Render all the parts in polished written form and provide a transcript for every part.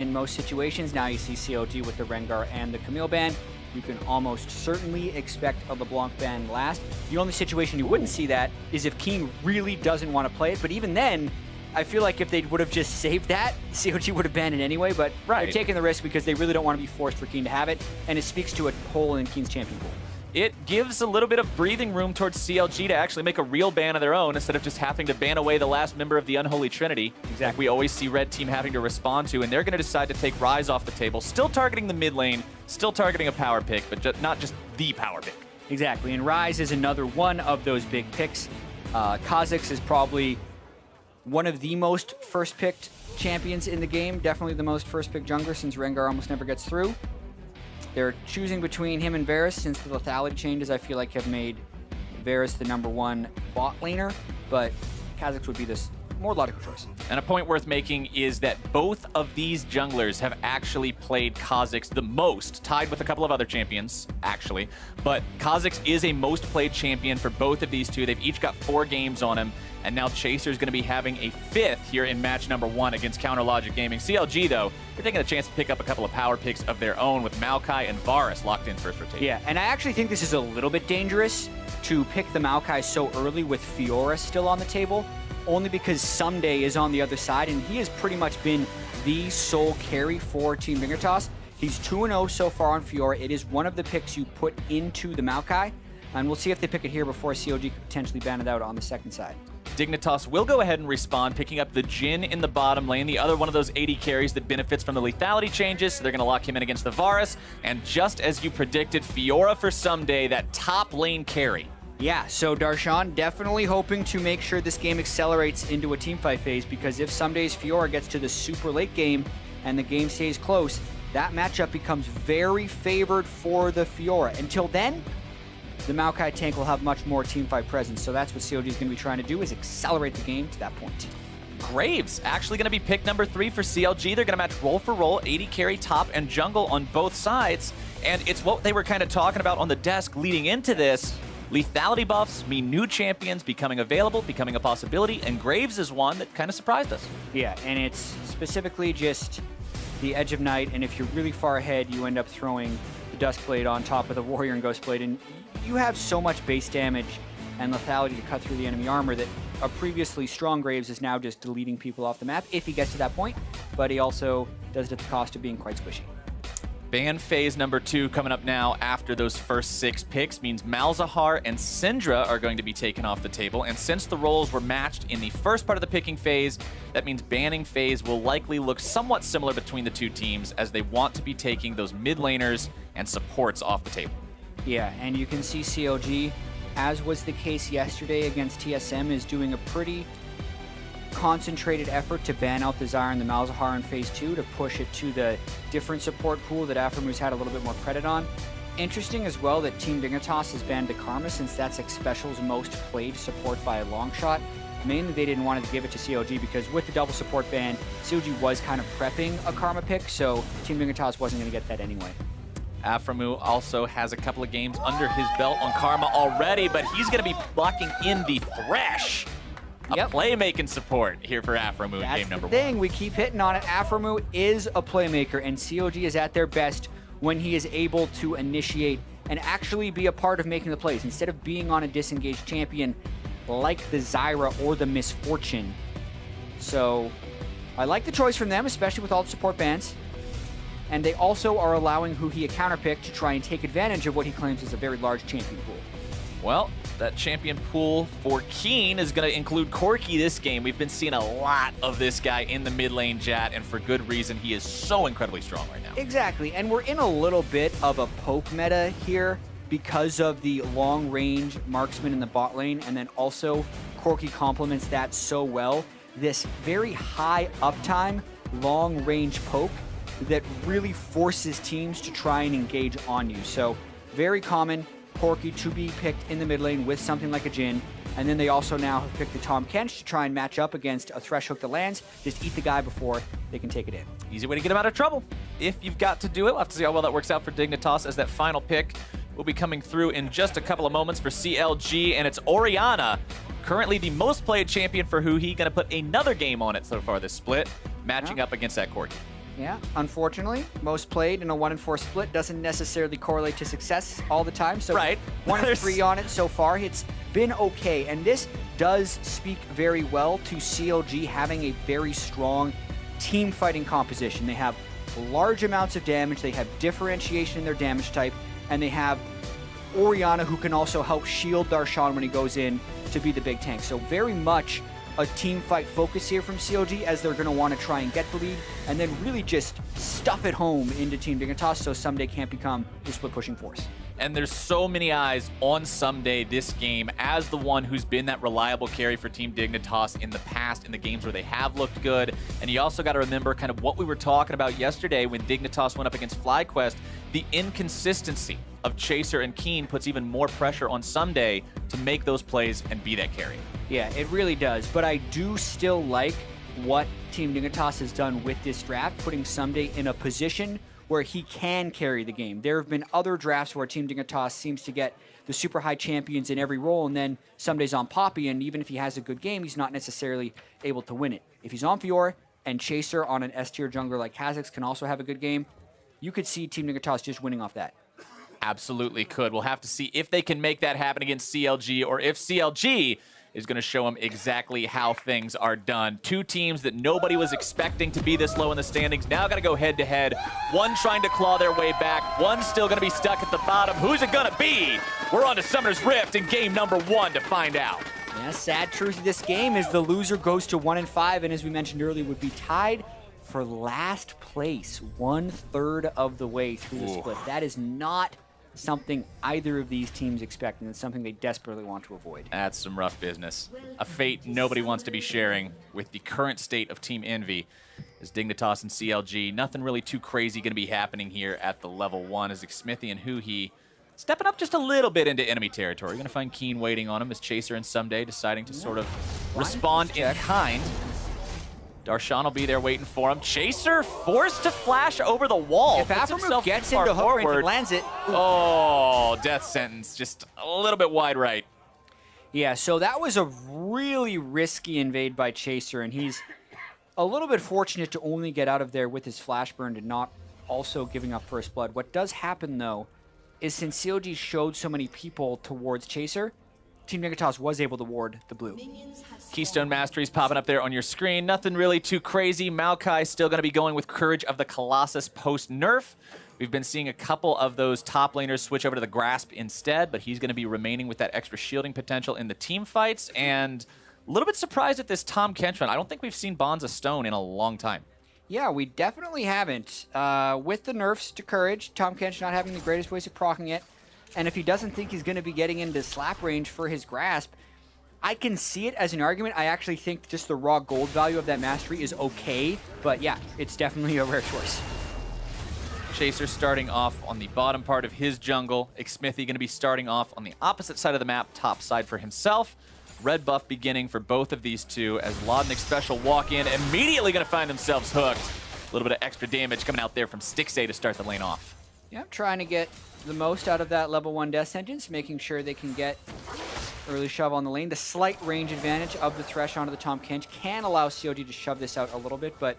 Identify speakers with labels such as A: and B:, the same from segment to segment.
A: in most situations. Now you see CLG with the Rengar and the Camille ban. You can almost certainly expect a LeBlanc ban last. The only situation you wouldn't see that is if King really doesn't want to play it, but even then, I feel like if they would have just saved that, CLG would have banned it anyway, but they're taking the risk because they really don't want to be forced for King to have it, and it speaks to a hole in King's champion pool.
B: It gives a little bit of breathing room towards CLG to actually make a real ban of their own instead of just having to ban away the last member of the Unholy Trinity. Exactly. We always see Red Team having to respond to, and they're going to decide to take Ryze off the table, still targeting the mid lane, still targeting a power pick, but not just the power pick.
A: Exactly, and Ryze is another one of those big picks. Kha'Zix is probably one of the most first-picked champions in the game, definitely the most first-picked jungler since Rengar almost never gets through. They're choosing between him and Varus since the lethality changes, I feel like, have made Varus the #1 bot laner, but Kha'Zix would be this more logical choice.
B: And a point worth making is that both of these junglers have actually played Kha'Zix the most, tied with a couple of other champions, actually. But Kha'Zix is a most played champion for both of these two. They've each got 4 games on him. And now Chaser's going to be having a 5th here in match #1 against Counter Logic Gaming. CLG, though, they're taking a chance to pick up a couple of power picks of their own with Maokai and Varus locked in first rotation.
A: Yeah, and I actually think this is a little bit dangerous to pick the Maokai so early with Fiora still on the table, only because Someday is on the other side, and he has pretty much been the sole carry for Team Dignitas. He's 2-0 so far on Fiora. It is one of the picks you put into the Maokai, and we'll see if they pick it here before CLG could potentially ban it out on the second side.
B: Dignitas will go ahead and respond, picking up the Jhin in the bottom lane, the other one of those AD carries that benefits from the lethality changes, so they're going to lock him in against the Varus. And just as you predicted, Fiora for Someday, that top lane carry.
A: Yeah, so Darshan definitely hoping to make sure this game accelerates into a teamfight phase, because if Someday's Fiora gets to the super late game and the game stays close, that matchup becomes very favored for the Fiora. Until then, the Maokai tank will have much more teamfight presence, so that's what CLG is going to be trying to do, is accelerate the game to that point.
B: Graves actually going to be pick #3 for CLG. They're going to match roll for roll, AD carry, top, and jungle on both sides. And it's what they were kind of talking about on the desk leading into this. Lethality buffs mean new champions becoming available, becoming a possibility, and Graves is one that kind of surprised us.
A: Yeah, and it's specifically just the Edge of Night, and if you're really far ahead, you end up throwing the Duskblade on top of the Warrior and Ghostblade, and you have so much base damage and lethality to cut through the enemy armor that a previously strong Graves is now just deleting people off the map if he gets to that point, but he also does it at the cost of being quite squishy.
B: Ban phase #2 coming up now after those first 6 picks means Malzahar and Syndra are going to be taken off the table. And since the roles were matched in the first part of the picking phase, that means banning phase will likely look somewhat similar between the two teams as they want to be taking those mid laners and supports off the table.
A: Yeah, and you can see CLG, as was the case yesterday against TSM, is doing a pretty concentrated effort to ban out the Zyre and the Malzahar in phase 2 to push it to the different support pool that Aphromu's had a little bit more credit on. Interesting as well that Team Dignitas has banned the Karma, since that's Xpecial's most played support by a long shot. Mainly they didn't want to give it to CLG because with the double support ban, CLG was kind of prepping a Karma pick, so Team Dignitas wasn't going to get that anyway.
B: Aphromu also has a couple of games under his belt on Karma already, but he's going to be blocking in the Thresh. A playmaking support here for Aphromu in game #1.
A: That's the thing, we keep hitting on it. Aphromu is a playmaker, and CLG is at their best when he is able to initiate and actually be a part of making the plays, instead of being on a disengaged champion like the Zyra or the Misfortune. So I like the choice from them, especially with all the support bans. And they also are allowing Huhi a counterpick to try and take advantage of what he claims is a very large champion pool.
B: Well, that champion pool for Keen is going to include Corki this game. We've been seeing a lot of this guy in the mid lane, Jat, and for good reason. He is so incredibly strong right now.
A: Exactly, and we're in a little bit of a poke meta here because of the long-range marksman in the bot lane, and then also Corki complements that so well. This very high uptime, long-range poke that really forces teams to try and engage on you. So very common, Corki to be picked in the mid lane with something like a Jhin. And then they also now have picked the Tahm Kench to try and match up against a Thresh hook that lands. Just eat the guy before they can take it in.
B: Easy way to get him out of trouble. If you've got to do it, we'll have to see how well that works out for Dignitas, as that final pick will be coming through in just a couple of moments for CLG. And it's Orianna, currently the most played champion for Huhi, going to put another game on it so far this split, matching up against that Corki.
A: Yeah, unfortunately, most played in a 1-4 split doesn't necessarily correlate to success all the time. So
B: right.
A: 1-3 on it so far. It's been okay, and this does speak very well to CLG having a very strong team fighting composition. They have large amounts of damage, they have differentiation in their damage type, and they have Orianna who can also help shield Darshan when he goes in to be the big tank. So very much a team fight focus here from CLG, as they're going to want to try and get the lead and then really just stuff it home into Team Dignitas so Someday can't become the split pushing force.
B: And there's so many eyes on Someday this game as the one who's been that reliable carry for Team Dignitas in the past, in the games where they have looked good. And you also got to remember kind of what we were talking about yesterday when Dignitas went up against FlyQuest. The inconsistency of Chaser and Keen puts even more pressure on Someday to make those plays and be that carry.
A: Yeah, it really does. But I do still like what Team Dignitas has done with this draft, putting Someday in a position where he can carry the game. There have been other drafts where Team Dignitas seems to get the super high champions in every role, and then Someday's on Poppy, and even if he has a good game, he's not necessarily able to win it. If he's on Fiora and Chaser on an S-tier jungler like Kha'Zix can also have a good game, you could see Team Dignitas just winning off that.
B: Absolutely could. We'll have to see if they can make that happen against CLG, or if CLG is going to show them exactly how things are done. Two teams that nobody was expecting to be this low in the standings now got to go head-to-head. One trying to claw their way back. One still going to be stuck at the bottom. Who's it going to be? We're on to Summoner's Rift in game number 1 to find out.
A: Yeah, sad truth of this game is the loser goes to 1-5, and as we mentioned earlier, would be tied for last place 1/3 of the way through the split. That is not something either of these teams expect, and it's something they desperately want to avoid.
B: That's some rough business. A fate nobody wants to be sharing with the current state of Team Envy as Dignitas and CLG. Nothing really too crazy going to be happening here at the level 1 as Xmithie and Huhi stepping up just a little bit into enemy territory. You're going to find Keen waiting on him as Chaser and Someday deciding to sort of respond in kind. Darshan will be there waiting for him. Chaser forced to flash over the wall.
A: If Aftermove gets into hook range and lands it.
B: Oh, death sentence. Just a little bit wide right.
A: Yeah, so that was a really risky invade by Chaser, and he's a little bit fortunate to only get out of there with his flash burn and not also giving up first blood. What does happen, though, is since CLG showed so many people towards Chaser, Team Dignitas was able to ward the blue.
B: Keystone Mastery's popping up there on your screen. Nothing really too crazy. Maokai still going to be going with Courage of the Colossus post-nerf. We've been seeing a couple of those top laners switch over to the Grasp instead, but he's going to be remaining with that extra shielding potential in the team fights. And a little bit surprised at this Tahm Kench run. I don't think we've seen Bonds of Stone in a long time.
A: Yeah, we definitely haven't. With the nerfs to Courage, Tahm Kench not having the greatest ways of proccing it, and if he doesn't think he's going to be getting into slap range for his Grasp, I can see it as an argument. I actually think just the raw gold value of that mastery is okay, but yeah, it's definitely a rare choice.
B: Chaser starting off on the bottom part of his jungle. Xmithie going to be starting off on the opposite side of the map, top side for himself. Red buff beginning for both of these two as Lodnik Special walk in, immediately going to find themselves hooked. A little bit of extra damage coming out there from Stixxay to start the lane off.
A: Yeah, trying to get the most out of that level 1 death sentence, making sure they can get early shove on the lane. The slight range advantage of the Thresh onto the Tahm Kench can allow CLG to shove this out a little bit, but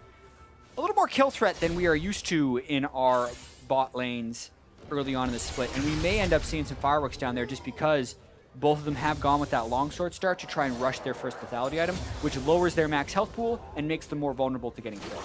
A: a little more kill threat than we are used to in our bot lanes early on in the split. And we may end up seeing some fireworks down there just because both of them have gone with that longsword start to try and rush their first lethality item, which lowers their max health pool and makes them more vulnerable to getting killed.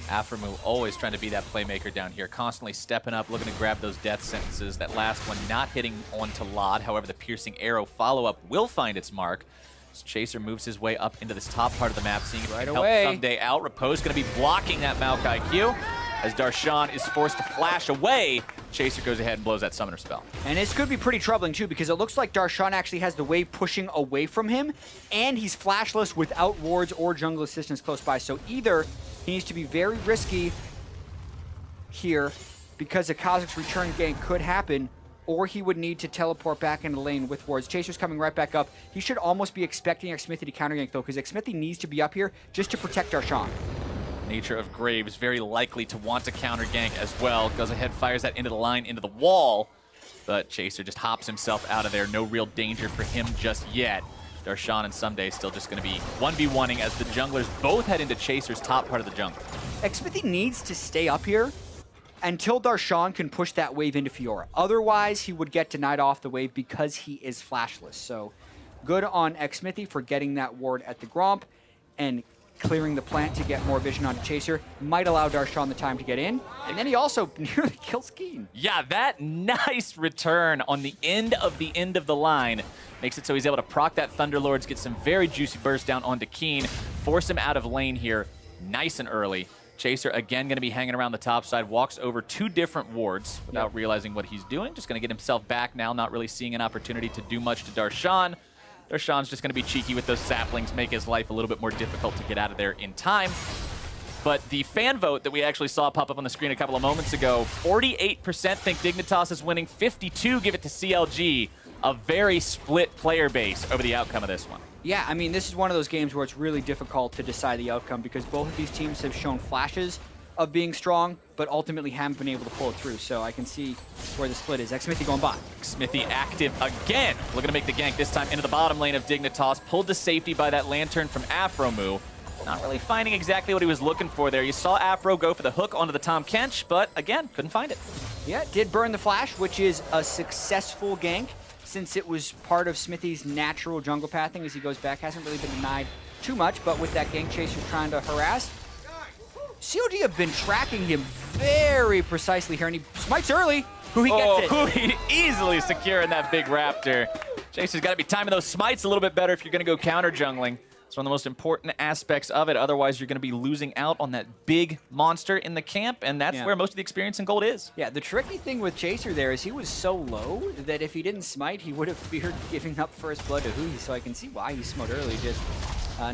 B: Aframu always trying to be that playmaker down here, constantly stepping up, looking to grab those death sentences. That last one not hitting onto Lod. However, the piercing arrow follow-up will find its mark. As Chaser moves his way up into this top part of the map, seeing if he can help Someday out. Riposte going to be blocking that Maokai Q. As Darshan is forced to flash away, Chaser goes ahead and blows that summoner spell.
A: And this could be pretty troubling too, because it looks like Darshan actually has the wave pushing away from him, and he's flashless without wards or jungle assistance close by. So either he needs to be very risky here because a Kha'Zix return gank could happen, or he would need to teleport back into the lane with wards. Chaser's coming right back up. He should almost be expecting Xmithie to counter gank though, because Xmithie needs to be up here just to protect Darshan.
B: Nature of Graves very likely to want to counter gank as well. Goes ahead, fires that into the line, into the wall. But Chaser just hops himself out of there. No real danger for him just yet. Darshan and Someday still just going to be 1v1ing as the junglers both head into Chaser's top part of the jungle.
A: Xmithy needs to stay up here until Darshan can push that wave into Fiora. Otherwise, he would get denied off the wave because he is flashless. So good on Xmithy for getting that ward at the Gromp and clearing the plant to get more vision onto Chaser. Might allow Darshan the time to get in. And then he also nearly kills Keen.
B: Yeah, that nice return on the end of the line makes it so he's able to proc that Thunderlords, get some very juicy burst down onto Keen, force him out of lane here nice and early. Chaser again going to be hanging around the top side, walks over 2 different wards without realizing what he's doing. Just going to get himself back now, not really seeing an opportunity to do much to Darshan. Darshan's just going to be cheeky with those saplings, make his life a little bit more difficult to get out of there in time. But the fan vote that we actually saw pop up on the screen a couple of moments ago, 48% think Dignitas is winning, 52% give it to CLG. A very split player base over the outcome of this one.
A: Yeah, I mean, this is one of those games where it's really difficult to decide the outcome because both of these teams have shown flashes of being strong, but ultimately haven't been able to pull it through. So I can see where the split is. Xmithy going bot.
B: Xmithy active again. Looking to make the gank this time into the bottom lane of Dignitas. Pulled to safety by that Lantern from Afromu. Not really finding exactly what he was looking for there. You saw Afro go for the hook onto the Tom Kench, but again, couldn't find it.
A: Yeah, did burn the flash, which is a successful gank since it was part of Smithy's natural jungle pathing as he goes back. Hasn't really been denied too much, but with that gank Chaser trying to harass, CLG have been tracking him very precisely here, and he smites early. Who he gets it.
B: Who he easily securing that big Raptor. Chaser's got to be timing those smites a little bit better if you're going to go counter jungling. It's one of the most important aspects of it. Otherwise, you're going to be losing out on that big monster in the camp, and that's where most of the experience in gold is.
A: Yeah, the tricky thing with Chaser there is he was so low that if he didn't smite, he would have feared giving up first blood to Hui, so I can see why he smote early, just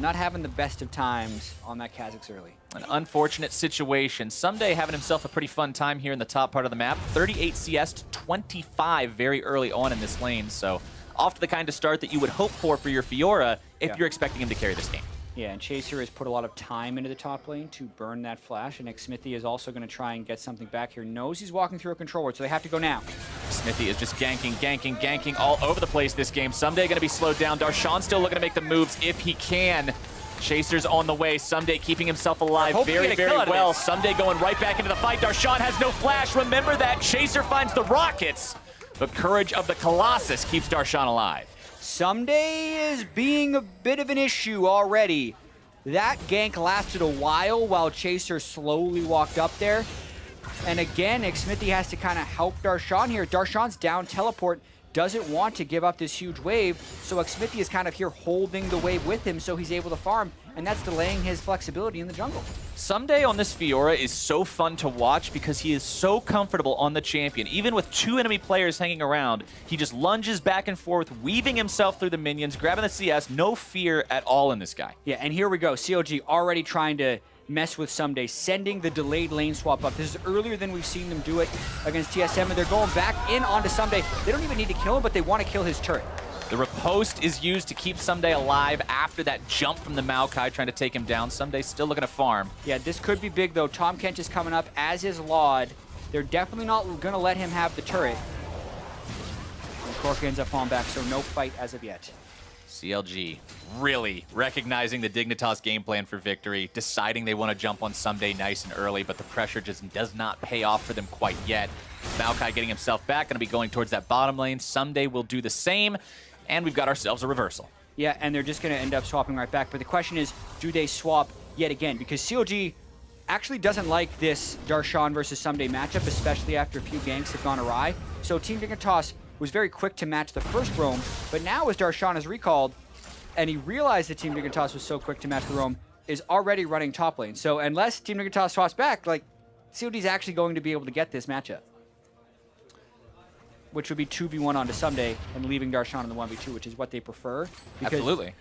A: not having the best of times on that Kha'Zix early.
B: An unfortunate situation. Someday having himself a pretty fun time here in the top part of the map. 38 CS to 25 very early on in this lane, so off to the kind of start that you would hope for your Fiora if you're expecting him to carry this game.
A: Yeah, and Chaser has put a lot of time into the top lane to burn that flash, and Xmithy is also going to try and get something back here. Knows he's walking through a control ward, so they have to go now.
B: Xmithy is just ganking all over the place this game. Someday going to be slowed down. Darshan still looking to make the moves if he can. Chaser's on the way. Someday keeping himself alive very, very well. Someday going right back into the fight. Darshan has no flash. Remember that. Chaser finds the rockets. The courage of the Colossus keeps Darshan alive.
A: Someday is being a bit of an issue already. That gank lasted a while Chaser slowly walked up there. And again, Xmithy has to kind of help Darshan here. Darshan's down teleport, doesn't want to give up this huge wave, so Xmithy is kind of here holding the wave with him so he's able to farm, and that's delaying his flexibility in the jungle.
B: Someday on this Fiora is so fun to watch because he is so comfortable on the champion. Even with 2 enemy players hanging around, he just lunges back and forth, weaving himself through the minions, grabbing the CS, no fear at all in this guy.
A: Yeah, and here we go. CLG already trying to mess with Someday, sending the delayed lane swap up. This is earlier than we've seen them do it against TSM, and they're going back in onto Someday. They don't even need to kill him, but they want to kill his turret.
B: The riposte is used to keep Someday alive after that jump from the Maokai trying to take him down. Someday still looking to farm.
A: Yeah, this could be big, though. Tom Kench is coming up, as is Laud. They're definitely not going to let him have the turret. And Cork ends up falling back, so no fight as of yet.
B: CLG really recognizing the Dignitas game plan for victory, deciding they want to jump on Someday nice and early, but the pressure just does not pay off for them quite yet. Maokai getting himself back, going to be going towards that bottom lane. Someday will do the same, and we've got ourselves a reversal.
A: Yeah, and they're just going to end up swapping right back, but the question is, do they swap yet again? Because CLG actually doesn't like this Darshan versus Someday matchup, especially after a few ganks have gone awry. So Team Dignitas was very quick to match the first roam, but now as Darshan is recalled, and he realized that Team Dignitas was so quick to match the roam, is already running top lane. So unless Team Dignitas swaps back, like, CLG's actually going to be able to get this matchup, which would be 2v1 onto Someday and leaving Darshan in the 1v2, which is what they prefer. Because,
B: absolutely.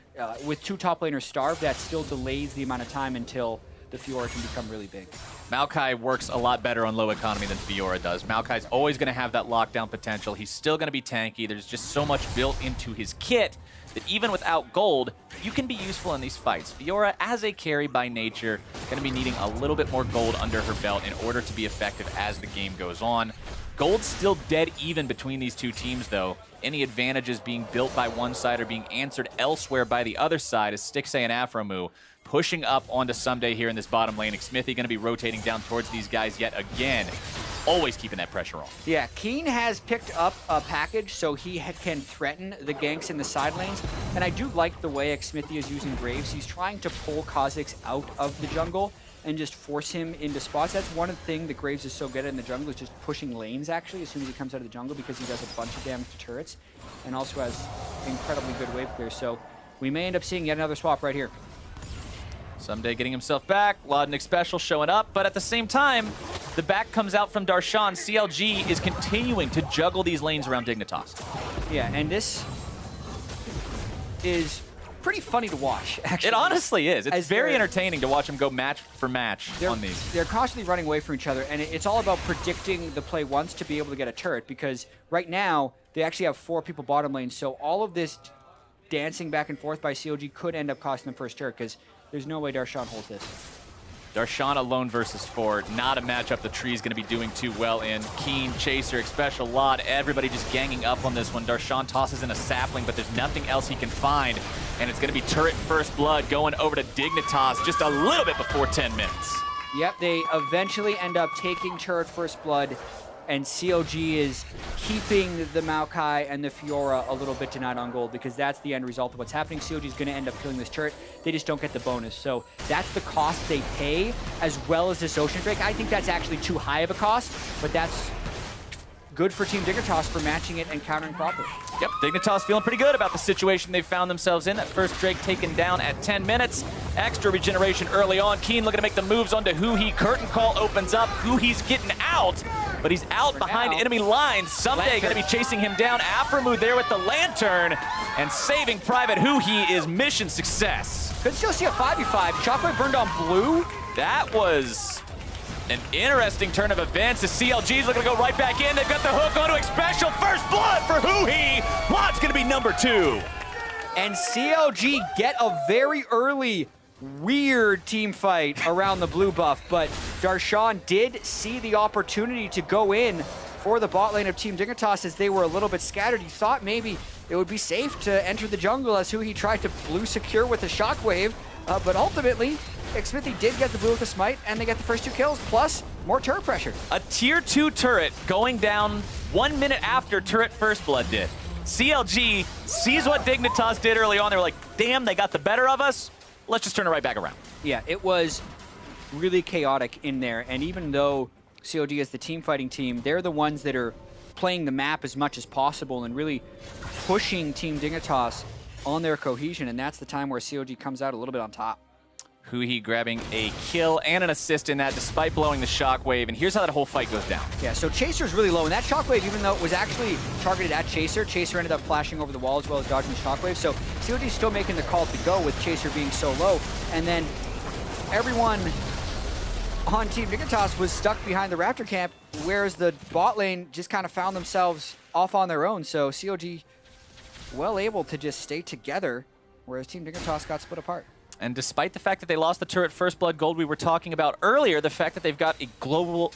A: With 2 top laners starved, that still delays the amount of time until the Fiora can become really big.
B: Maokai works a lot better on low economy than Fiora does. Maokai's always going to have that lockdown potential. He's still going to be tanky. There's just so much built into his kit that even without gold, you can be useful in these fights. Fiora, as a carry by nature, going to be needing a little bit more gold under her belt in order to be effective as the game goes on. Gold's still dead even between these two teams, though. Any advantages being built by one side are being answered elsewhere by the other side, as Stixxay and Afromu pushing up onto Someday here in this bottom lane. Smithy going to be rotating down towards these guys yet again. Always keeping that pressure on.
A: Yeah, Keen has picked up a package so he can threaten the ganks in the side lanes. And I do like the way Smithy is using Graves. He's trying to pull Kha'Zix out of the jungle and just force him into spots. That's one of the things that Graves is so good at in the jungle, is just pushing lanes, actually, as soon as he comes out of the jungle, because he does a bunch of damage to turrets and also has incredibly good wave clear. So we may end up seeing yet another swap right here.
B: Someday getting himself back, Lodnik Special showing up, but at the same time, the back comes out from Darshan. CLG is continuing to juggle these lanes around Dignitas.
A: Yeah, and this is pretty funny to watch, actually.
B: It honestly is. It's very entertaining to watch them go match for match on these.
A: They're constantly running away from each other, and it's all about predicting the play once to be able to get a turret, because right now, they actually have 4 people bottom lane, so all of this dancing back and forth by CLG could end up costing them first turret, because there's no way Darshan holds this.
B: Darshan alone versus 4, not a matchup the tree's going to be doing too well in. Keen, Chaser, Special, Lot, everybody just ganging up on this one. Darshan tosses in a sapling, but there's nothing else he can find. And it's going to be turret first blood going over to Dignitas just a little bit before 10 minutes.
A: Yep, they eventually end up taking turret first blood, and CLG is keeping the Maokai and the Fiora a little bit tonight on gold, because that's the end result of what's happening. CLG is going to end up killing this turret. They just don't get the bonus. So that's the cost they pay, as well as this Ocean Drake. I think that's actually too high of a cost, but that's good for Team Dignitas for matching it and countering properly.
B: Yep, Dignitas feeling pretty good about the situation they've found themselves in. That first Drake taken down at 10 minutes. Extra regeneration early on. Keen looking to make the moves onto Huhi. Curtain Call opens up. Huhi's getting out, but he's out behind enemy lines. Someday going to be chasing him down. Aphromoo there with the lantern, and saving Private Huhi is mission success.
A: Could still see a 5v5. Shockwave burned on blue.
B: That was an interesting turn of events. The CLG's looking to go right back in. They've got the hook onto Special. First blood for Huhi. Lot's going to be number 2.
A: And CLG get a very early weird team fight around the blue buff, but Darshan did see the opportunity to go in for the bot lane of Team Dignitas as they were a little bit scattered. He thought maybe it would be safe to enter the jungle, as he tried to blue secure with a shockwave, but ultimately, Smithy did get the blue with the smite, and they get the first 2 kills, plus more turret pressure.
B: A tier 2 turret going down 1 minute after turret first blood did. CLG sees what Dignitas did early on. They were like, damn, they got the better of us. Let's just turn it right back around.
A: Yeah, it was really chaotic in there, and even though CLG is the team fighting team, they're the ones that are playing the map as much as possible and really pushing Team Dignitas on their cohesion, and that's the time where CLG comes out a little bit on top.
B: Huhi grabbing a kill and an assist in that despite blowing the shockwave, and here's how that whole fight goes down.
A: Yeah, so Chaser's really low, and that shockwave, even though it was actually targeted at Chaser, Chaser ended up flashing over the wall as well as dodging the shockwave, so CLG's still making the call to go with Chaser being so low, and then everyone on Team Dignitas was stuck behind the Raptor camp, whereas the bot lane just kind of found themselves off on their own, so CLG well able to just stay together, whereas Team Dignitas got split apart.
B: And despite the fact that they lost the turret first blood gold we were talking about earlier, the fact that they've got a global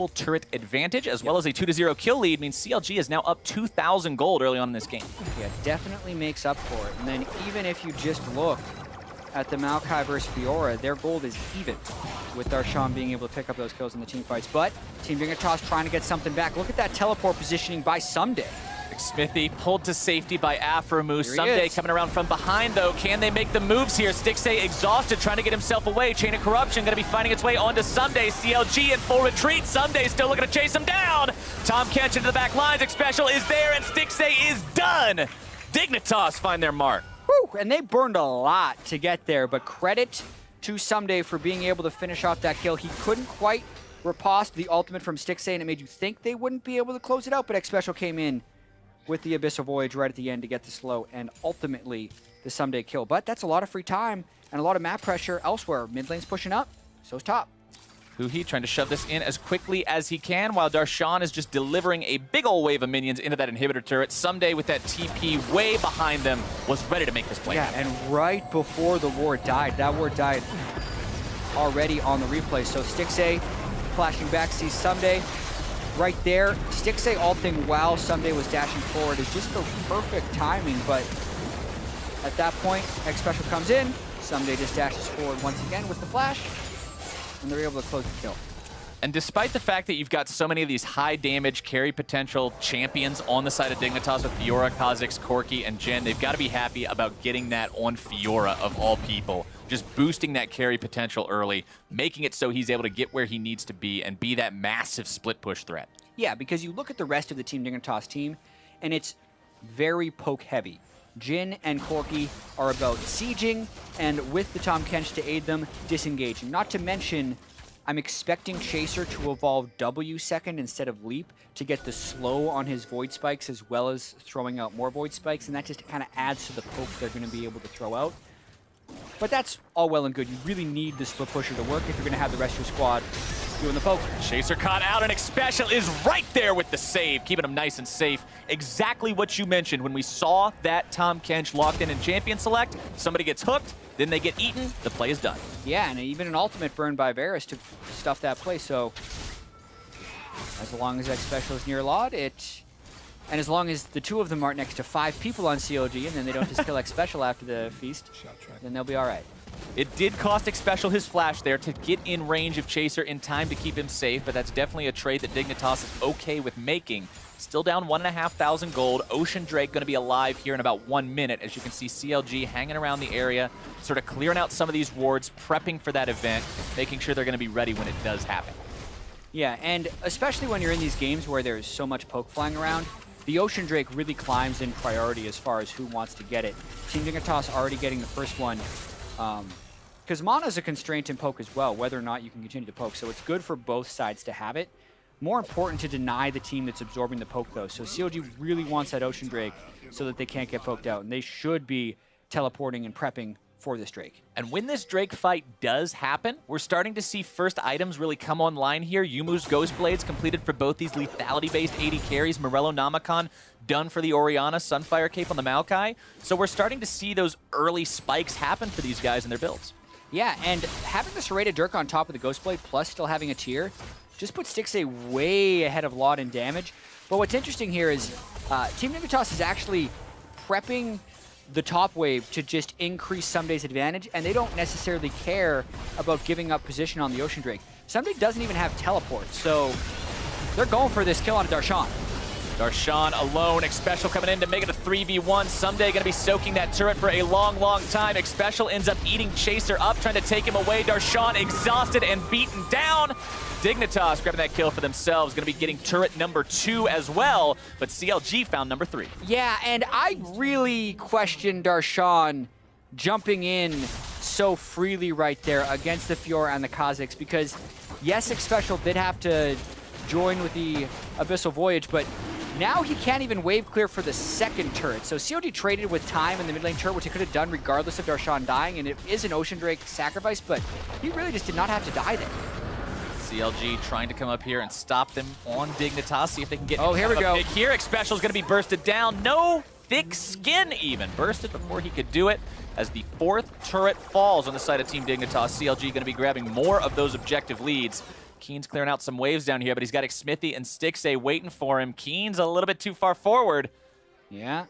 B: turret advantage as well as a 2-0 kill lead means CLG is now up 2,000 gold early on in this game.
A: Yeah, definitely makes up for it. And then even if you just look at the Maokai versus Fiora, their gold is even with Darshan being able to pick up those kills in the team fights. But Team Dignitas trying to get something back. Look at that teleport positioning by Someday.
B: Smithy pulled to safety by Aphromoo. Someday coming around from behind, though. Can they make the moves here? Stixxay exhausted, trying to get himself away. Chain of Corruption going to be finding its way onto Someday. CLG in full retreat. Someday still looking to chase him down. Tom Kench into the back lines. Special is there, and Stixxay is done. Dignitas find their mark.
A: Woo, and they burned a lot to get there, but credit to Someday for being able to finish off that kill. He couldn't quite riposte the ultimate from Stixxay, and it made you think they wouldn't be able to close it out, but Special came in with the Abyssal Voyage right at the end to get the slow and ultimately the Someday kill. But that's a lot of free time and a lot of map pressure elsewhere. Mid lane's pushing up, so's top.
B: Huhi trying to shove this in as quickly as he can while Darshan is just delivering a big old wave of minions into that inhibitor turret. Someday with that TP way behind them was ready to make this play.
A: Yeah, and right before the ward died, that ward died already on the replay. So Stixxay flashing back, sees Someday. Right there, Stixxay ulting while Someday was dashing forward is just the perfect timing, but at that point, Special comes in, Someday just dashes forward once again with the flash, and they're able to close the kill.
B: And despite the fact that you've got so many of these high damage carry potential champions on the side of Dignitas with Fiora, Kha'Zix, Corki, and Jhin, they've got to be happy about getting that on Fiora of all people. Just boosting that carry potential early, making it so he's able to get where he needs to be and be that massive split push threat.
A: Yeah, because you look at the rest of the Team Dignitas team, and it's very poke heavy. Jhin and Corki are about sieging, and with the Tahm Kench to aid them, disengaging. Not to mention, I'm expecting Chaser to evolve W second instead of Leap to get the slow on his Void Spikes as well as throwing out more Void Spikes, and that just kind of adds to the poke they're going to be able to throw out. But that's all well and good. You really need the split pusher to work if you're going to have the rest of your squad doing the poke.
B: Chaser caught out, and Xpecial is right there with the save, keeping him nice and safe. Exactly what you mentioned when we saw that Tahm Kench locked in Champion Select. Somebody gets hooked, then they get eaten, the play is done.
A: Yeah, and even an ultimate burn by Varus to stuff that play, so as long as Xpecial is near Laud, and as long as the two of them aren't next to 5 people on CLG and then they don't just kill Xpecial after the feast, then they'll be all right.
B: It did cost Xpecial his flash there to get in range of Chaser in time to keep him safe, but that's definitely a trade that Dignitas is okay with making. Still down 1,500 gold. Ocean Drake going to be alive here in about 1 minute. As you can see, CLG hanging around the area, sort of clearing out some of these wards, prepping for that event, making sure they're going to be ready when it does happen.
A: Yeah, and especially when you're in these games where there's so much poke flying around, the Ocean Drake really climbs in priority as far as who wants to get it. Team Dignitas already getting the first one, because mana is a constraint in poke as well, whether or not you can continue to poke, so it's good for both sides to have it. More important to deny the team that's absorbing the poke, though. So CLG really wants that Ocean Drake so that they can't get poked out, and they should be teleporting and prepping for this Drake.
B: And when this Drake fight does happen, we're starting to see first items really come online here. Yumu's Ghost Blades completed for both these lethality-based AD carries. Morello Namacon done for the Orianna, Sunfire Cape on the Maokai. So we're starting to see those early spikes happen for these guys in their builds.
A: Yeah, and having the Serrated Dirk on top of the Ghost Blade plus still having a tier just puts Stixxay way ahead of Laud in damage. But what's interesting here is Team Dignitas is actually prepping the top wave to just increase Someday's advantage, and they don't necessarily care about giving up position on the Ocean Drake. Someday doesn't even have teleport, so they're going for this kill on Darshan.
B: Darshan alone, Xpecial coming in to make it a 3v1. Someday going to be soaking that turret for a long, long time. Xpecial ends up eating Chaser up, trying to take him away. Darshan exhausted and beaten down. Dignitas grabbing that kill for themselves, going to be getting turret number 2 as well, but CLG found number 3.
A: Yeah, and I really question Darshan jumping in so freely right there against the Fiora and the Kha'Zix, because yes, Xpecial did have to join with the Abyssal Voyage, but now he can't even wave clear for the second turret. So COD traded with time in the mid lane turret, which he could have done regardless of Darshan dying, and it is an Ocean Drake sacrifice, but he really just did not have to die there.
B: CLG trying to come up here and stop them on Dignitas, see if they can get
A: here we go.
B: Here, Xpecial is going to be bursted down. No thick skin even. Bursted before he could do it. As the 4th turret falls on the side of Team Dignitas, CLG going to be grabbing more of those objective leads. Keen's clearing out some waves down here, but he's got Xmithy and Stixxay waiting for him. Keen's a little bit too far forward.
A: Yeah.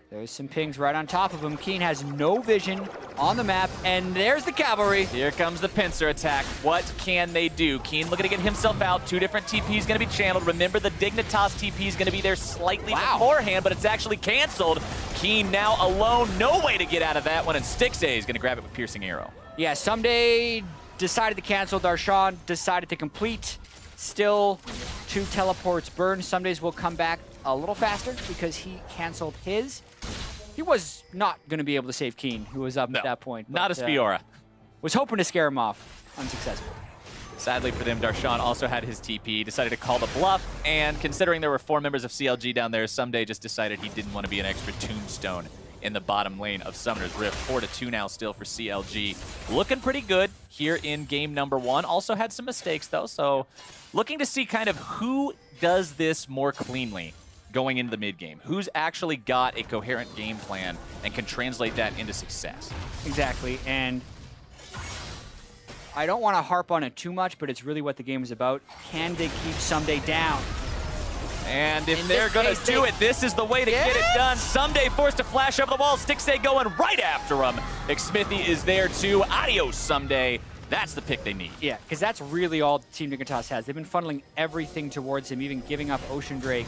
A: There's some pings right on top of him. Keen has no vision on the map, and there's the cavalry.
B: Here comes the pincer attack. What can they do? Keen looking to get himself out. 2 different TPs going to be channeled. Remember, the Dignitas TP is going to be there slightly beforehand, but it's actually canceled. Keen now alone. No way to get out of that one, and Stixxay is going to grab it with Piercing Arrow.
A: Yeah, Someday decided to cancel. Darshan decided to complete. Still 2 teleports burned. Someday's will come back a little faster because he canceled his. He was not going to be able to save Keen, who was up at that point.
B: Not as Fiora.
A: Was hoping to scare him off. Unsuccessful.
B: Sadly for them, Darshan also had his TP, decided to call the bluff, and considering there were 4 members of CLG down there, Someday just decided he didn't want to be an extra tombstone in the bottom lane of Summoner's Rift. 4-2 now still for CLG. Looking pretty good here in game number 1. Also had some mistakes though, so looking to see kind of who does this more cleanly going into the mid game. Who's actually got a coherent game plan and can translate that into success.
A: Exactly, and I don't want to harp on it too much, but it's really what the game is about. Can they keep Someday down?
B: And if they're going to do it, this is the way to get it done. Someday forced to flash over the wall. Stixxay going right after him. Xmithy is there too. Adios someday. That's the pick they need.
A: Yeah, because that's really all Team Dignitas has. They've been funneling everything towards him, even giving up Ocean Drake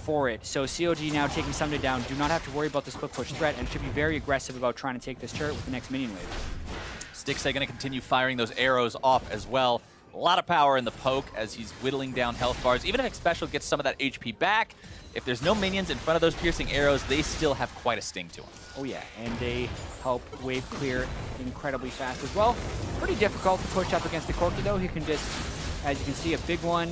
A: for it. So CLG now taking Someday down, do not have to worry about the split push threat and should be very aggressive about trying to take this turret with the next minion wave.
B: Stixxay going to continue firing those arrows off as well. A lot of power in the poke as he's whittling down health bars. Even if Special gets some of that HP back, if there's no minions in front of those piercing arrows, they still have quite a sting to them.
A: Oh yeah, and they help wave clear incredibly fast as well. Pretty difficult to push up against the Corki though. He can just, as you can see, a big one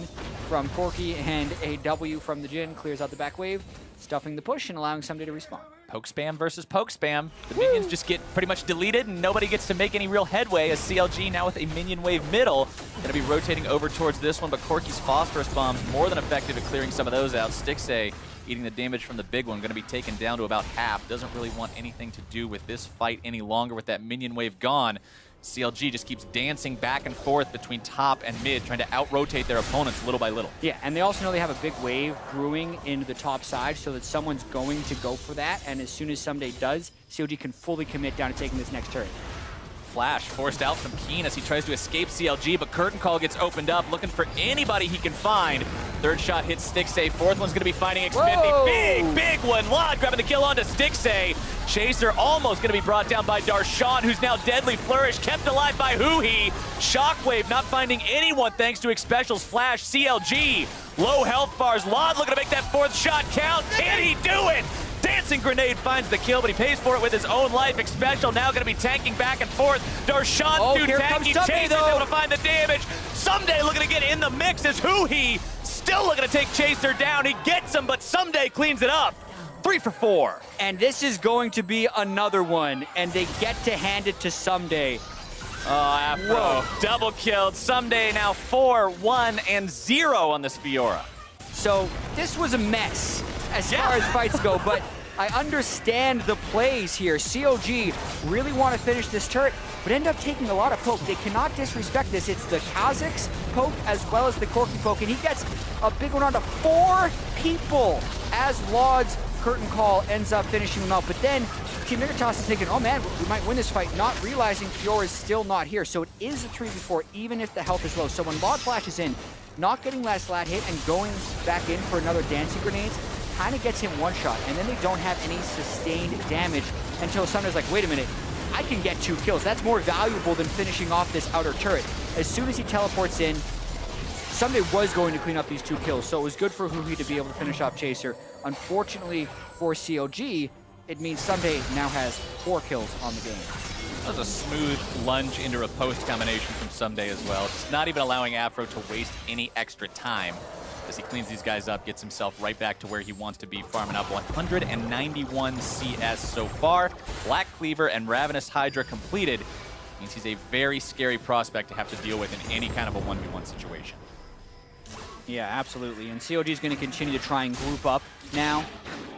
A: from Corki and a W from the Jhin clears out the back wave, stuffing the push and allowing Someday to respawn.
B: Poke spam versus poke spam. The minions just get pretty much deleted and nobody gets to make any real headway as CLG now with a minion wave middle. Going to be rotating over towards this one, but Corki's phosphorus bombs more than effective at clearing some of those out. Stixxay eating the damage from the big one, going to be taken down to about half. Doesn't really want anything to do with this fight any longer with that minion wave gone. CLG just keeps dancing back and forth between top and mid, trying to out-rotate their opponents little by little.
A: Yeah, and they also know they have a big wave brewing into the top side so that someone's going to go for that, and as soon as Someday does, CLG can fully commit down to taking this next turret.
B: Flash forced out from Keen as he tries to escape CLG, but Curtain Call gets opened up, looking for anybody he can find. Third shot hits Stixxay. Fourth one's going to be finding Xmithy. Big one. Lod grabbing the kill onto Stixxay. Chaser almost going to be brought down by Darshan, who's now Deadly Flourish, kept alive by Huhi. Shockwave not finding anyone thanks to Xspecial's flash. CLG, low health bars. Lod looking to make that fourth shot count. Can he do it? Dancing Grenade finds the kill, but he pays for it with his own life. Xspecial now going to be tanking back and forth. Darshan too tanky. Chaser's able to find the damage. Someday looking to get in the mix as Huhi still looking to take Chaser down. He gets him, but Someday cleans it up. 3 for 4.
A: And this is going to be another one, and they get to hand it to Someday.
B: Oh, Afro double killed. Someday now 4, 1, and 0 on this Fiora.
A: So this was a mess as far as fights go, but I understand the plays here. CLG really want to finish this turret, but end up taking a lot of poke. They cannot disrespect this. It's the Kha'Zix poke as well as the Corki poke, and he gets a big one onto 4 people as Lod's Curtain Call ends up finishing him out. But then Team Dignitas is thinking, oh man, we might win this fight, not realizing Fiora is still not here. So it is a 3v4, even if the health is low. So when Lod flashes in, not getting that slat hit and going back in for another dancing grenades, kind of gets him one shot, and then they don't have any sustained damage until Sunday's like, wait a minute, I can get 2 kills. That's more valuable than finishing off this outer turret. As soon as he teleports in, Someday was going to clean up these 2 kills, so it was good for Huhi to be able to finish off Chaser. Unfortunately for CLG, it means Someday now has 4 kills on the game.
B: That was a smooth lunge into a post combination from Someday as well. Just not even allowing Afro to waste any extra time as he cleans these guys up, gets himself right back to where he wants to be, farming up 191 CS so far. Black Cleaver and Ravenous Hydra completed. Means he's a very scary prospect to have to deal with in any kind of a 1v1 situation.
A: Yeah, absolutely. And CLG is going to continue to try and group up now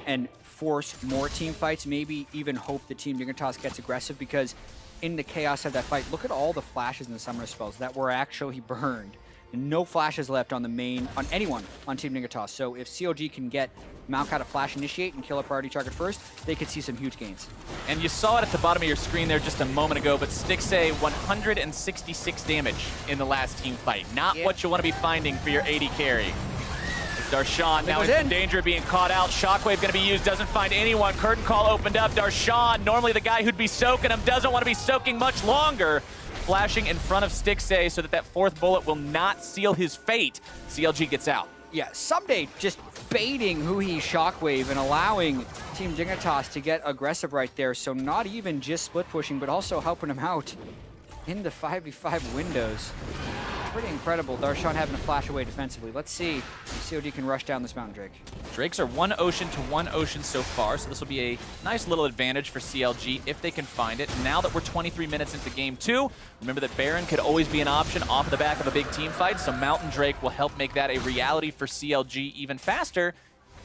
A: and force more team fights, maybe even hope that Team Dignitas gets aggressive, because in the chaos of that fight, look at all the flashes and the summoner spells that were actually burned. And no flashes left on the main, on anyone on Team Dignitas. So if CLG can get Maokai to flash initiate and kill a priority target first, they could see some huge gains.
B: And you saw it at the bottom of your screen there just a moment ago, but Stixxay 166 damage in the last team fight. Not what you want to be finding for your AD carry. Darshan now is in danger of being caught out. Shockwave going to be used, doesn't find anyone. Curtain Call opened up. Darshan, normally the guy who'd be soaking him, doesn't want to be soaking much longer. Flashing in front of Stixxay so that that 4th bullet will not seal his fate. CLG gets out.
A: Yeah, Someday just baiting Huhi Shockwave and allowing Team Dignitas to get aggressive right there. So not even just split pushing, but also helping him out in the 5v5 windows. Pretty incredible. Darshan having to flash away defensively. Let's see if COD can rush down this Mountain Drake.
B: Drakes are 1 ocean to 1 ocean so far, so this will be a nice little advantage for CLG if they can find it. Now that we're 23 minutes into game 2, remember that Baron could always be an option off the back of a big team fight, so Mountain Drake will help make that a reality for CLG even faster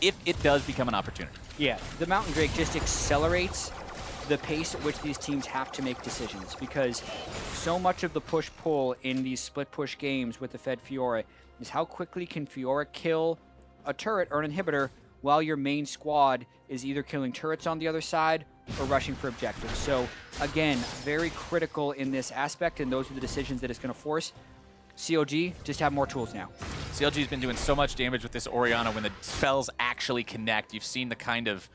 B: if it does become an opportunity.
A: Yeah, the Mountain Drake just accelerates the pace at which these teams have to make decisions, because so much of the push-pull in these split-push games with the Fed Fiora is how quickly can Fiora kill a turret or an inhibitor while your main squad is either killing turrets on the other side or rushing for objectives. So again, very critical in this aspect, and those are the decisions that it's going to force. CLG just have more tools now.
B: CLG's been doing so much damage with this Orianna when the spells actually connect. You've seen the kind of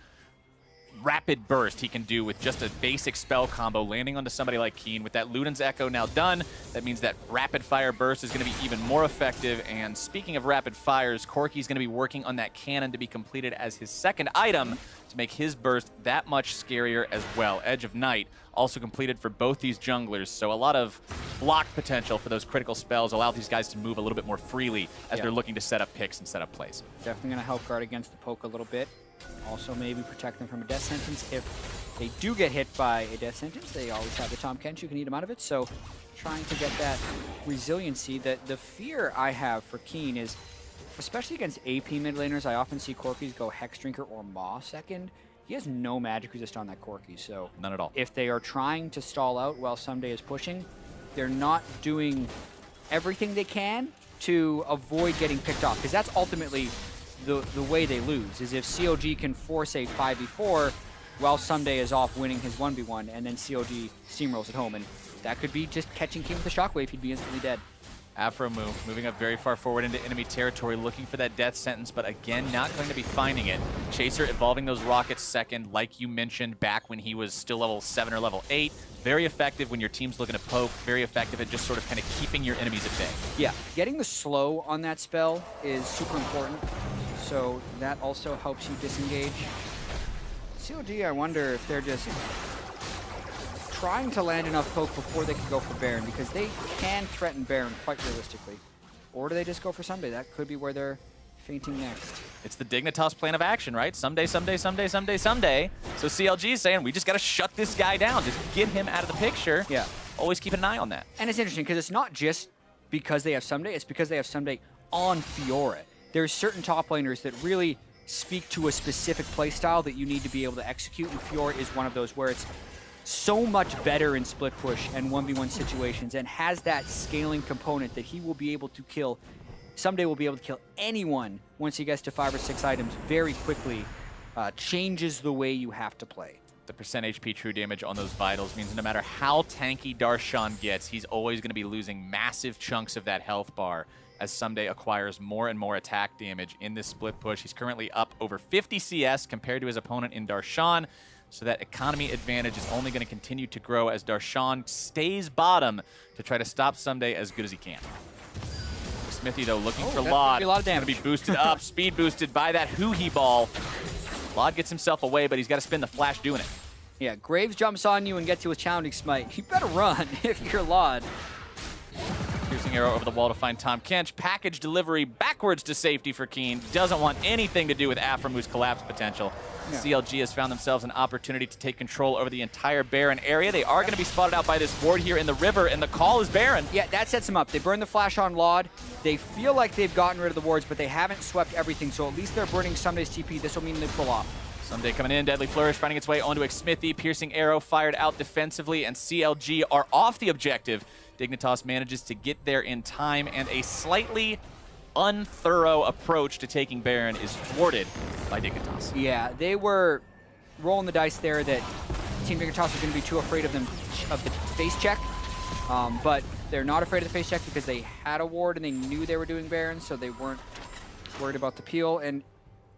B: rapid burst he can do with just a basic spell combo landing onto somebody like Keen. With that Luden's Echo now done, that means that rapid fire burst is going to be even more effective. And speaking of rapid fires, Corki's going to be working on that cannon to be completed as his second item to make his burst that much scarier as well. Edge of Night also completed for both these junglers, so a lot of block potential for those critical spells, allow these guys to move a little bit more freely as they're looking to set up picks and set up plays.
A: Definitely going to help guard against the poke a little bit. Also maybe protect them from a death sentence. If they do get hit by a death sentence, they always have the Tom Kench who can eat them out of it. So trying to get that resiliency. The fear I have for Keen is, especially against AP mid laners, I often see Corkis go Hex Drinker or Maw second. He has no magic resist on that Corki, so
B: none at all. If
A: they are trying to stall out while Someday is pushing, they're not doing everything they can to avoid getting picked off, because that's ultimately the way they lose, is if CLG can force a 5v4 while Someday is off winning his 1v1, and then CLG steamrolls at home, and that could be just catching King with the shockwave. He'd be instantly dead.
B: Afro move, moving up very far forward into enemy territory, looking for that death sentence, but again, not going to be finding it. Chaser evolving those rockets second, like you mentioned, back when he was still level 7 or level 8. Very effective when your team's looking to poke, very effective at just sort of kind of keeping your enemies at bay.
A: Yeah, getting the slow on that spell is super important, so that also helps you disengage. CLG, I wonder if they're just trying to land enough poke before they can go for Baron, because they can threaten Baron quite realistically. Or do they just go for Someday? That could be where they're fainting next.
B: It's the Dignitas plan of action, right? Someday, someday, someday, someday, someday. So CLG is saying, we just got to shut this guy down. Just get him out of the picture.
A: Yeah.
B: Always keep an eye on that.
A: And it's interesting, because it's not just because they have Someday, it's because they have Someday on Fiora. There's certain top laners that really speak to a specific playstyle that you need to be able to execute, and Fiora is one of those where it's so much better in split push and 1v1 situations, and has that scaling component that he will be able to kill. Someday will be able to kill anyone once he gets to 5 or 6 items very quickly. Changes the way you have to play.
B: The percent HP true damage on those vitals means no matter how tanky Darshan gets, he's always going to be losing massive chunks of that health bar as Someday acquires more and more attack damage in this split push. He's currently up over 50 CS compared to his opponent in Darshan. So that economy advantage is only going to continue to grow as Darshan stays bottom to try to stop Someday as good as he can. Smithy, though, looking for Lod.
A: A lot of damage.
B: Going to be boosted up, speed boosted by that Hoo-Hee ball. Lod gets himself away, but he's got to spin the flash doing it.
A: Yeah, Graves jumps on you and gets you with Challenging Smite. You better run if you're Lod.
B: Piercing arrow over the wall to find Tom Kench. Package delivery backwards to safety for Keen. Doesn't want anything to do with Aframu's collapse potential. Yeah. CLG has found themselves an opportunity to take control over the entire Baron area. They are going to be spotted out by this ward here in the river, and the call is Baron.
A: Yeah, that sets them up. They burn the flash on Lod. They feel like they've gotten rid of the wards, but they haven't swept everything, so at least they're burning Someday's TP. This will mean they pull off.
B: Someday coming in, Deadly Flourish finding its way onto Smithy. Piercing arrow fired out defensively, and CLG are off the objective. Dignitas manages to get there in time, and a slightly unthorough approach to taking Baron is thwarted by Dignitas.
A: Yeah, they were rolling the dice there that Team Dignitas was going to be too afraid of them of the face check, but they're not afraid of the face check because they had a ward and they knew they were doing Baron, so they weren't worried about the peel. And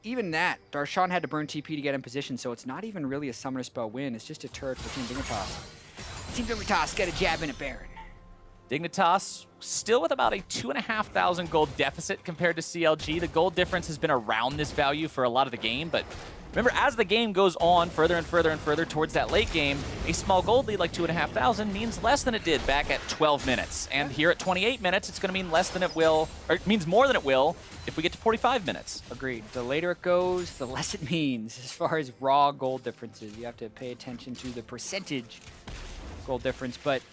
A: even that, Darshan had to burn TP to get in position, so it's not even really a summoner spell win. It's just a turret for Team Dignitas. Team Dignitas get a jab in at Baron.
B: Dignitas still with about a 2,500 gold deficit compared to CLG. The gold difference has been around this value for a lot of the game, but remember, as the game goes on further and further and further towards that late game, a small gold lead like 2,500 means less than it did back at 12 minutes. And here at 28 minutes, it's going to mean less than it will, or it means more than it will if we get to 45 minutes.
A: Agreed. The later it goes, the less it means as far as raw gold differences. You have to pay attention to the percentage gold difference, but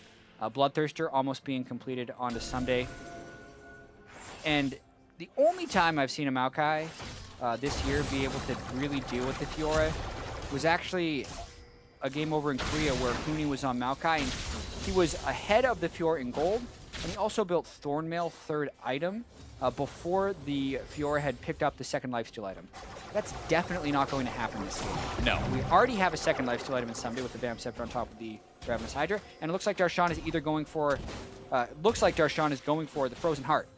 A: Bloodthirster almost being completed onto Someday. And the only time I've seen a Maokai this year be able to really deal with the Fiora was actually a game over in Korea where Huni was on Maokai, and he was ahead of the Fiora in gold, and he also built Thornmail 3rd item before the Fiora had picked up the 2nd lifesteal item. That's definitely not going to happen this game.
B: No.
A: We already have a 2nd lifesteal item in Someday with the Vamp Scepter on top of the Ravenous Hydra, and it looks like Darshan is either going for, the Frozen Heart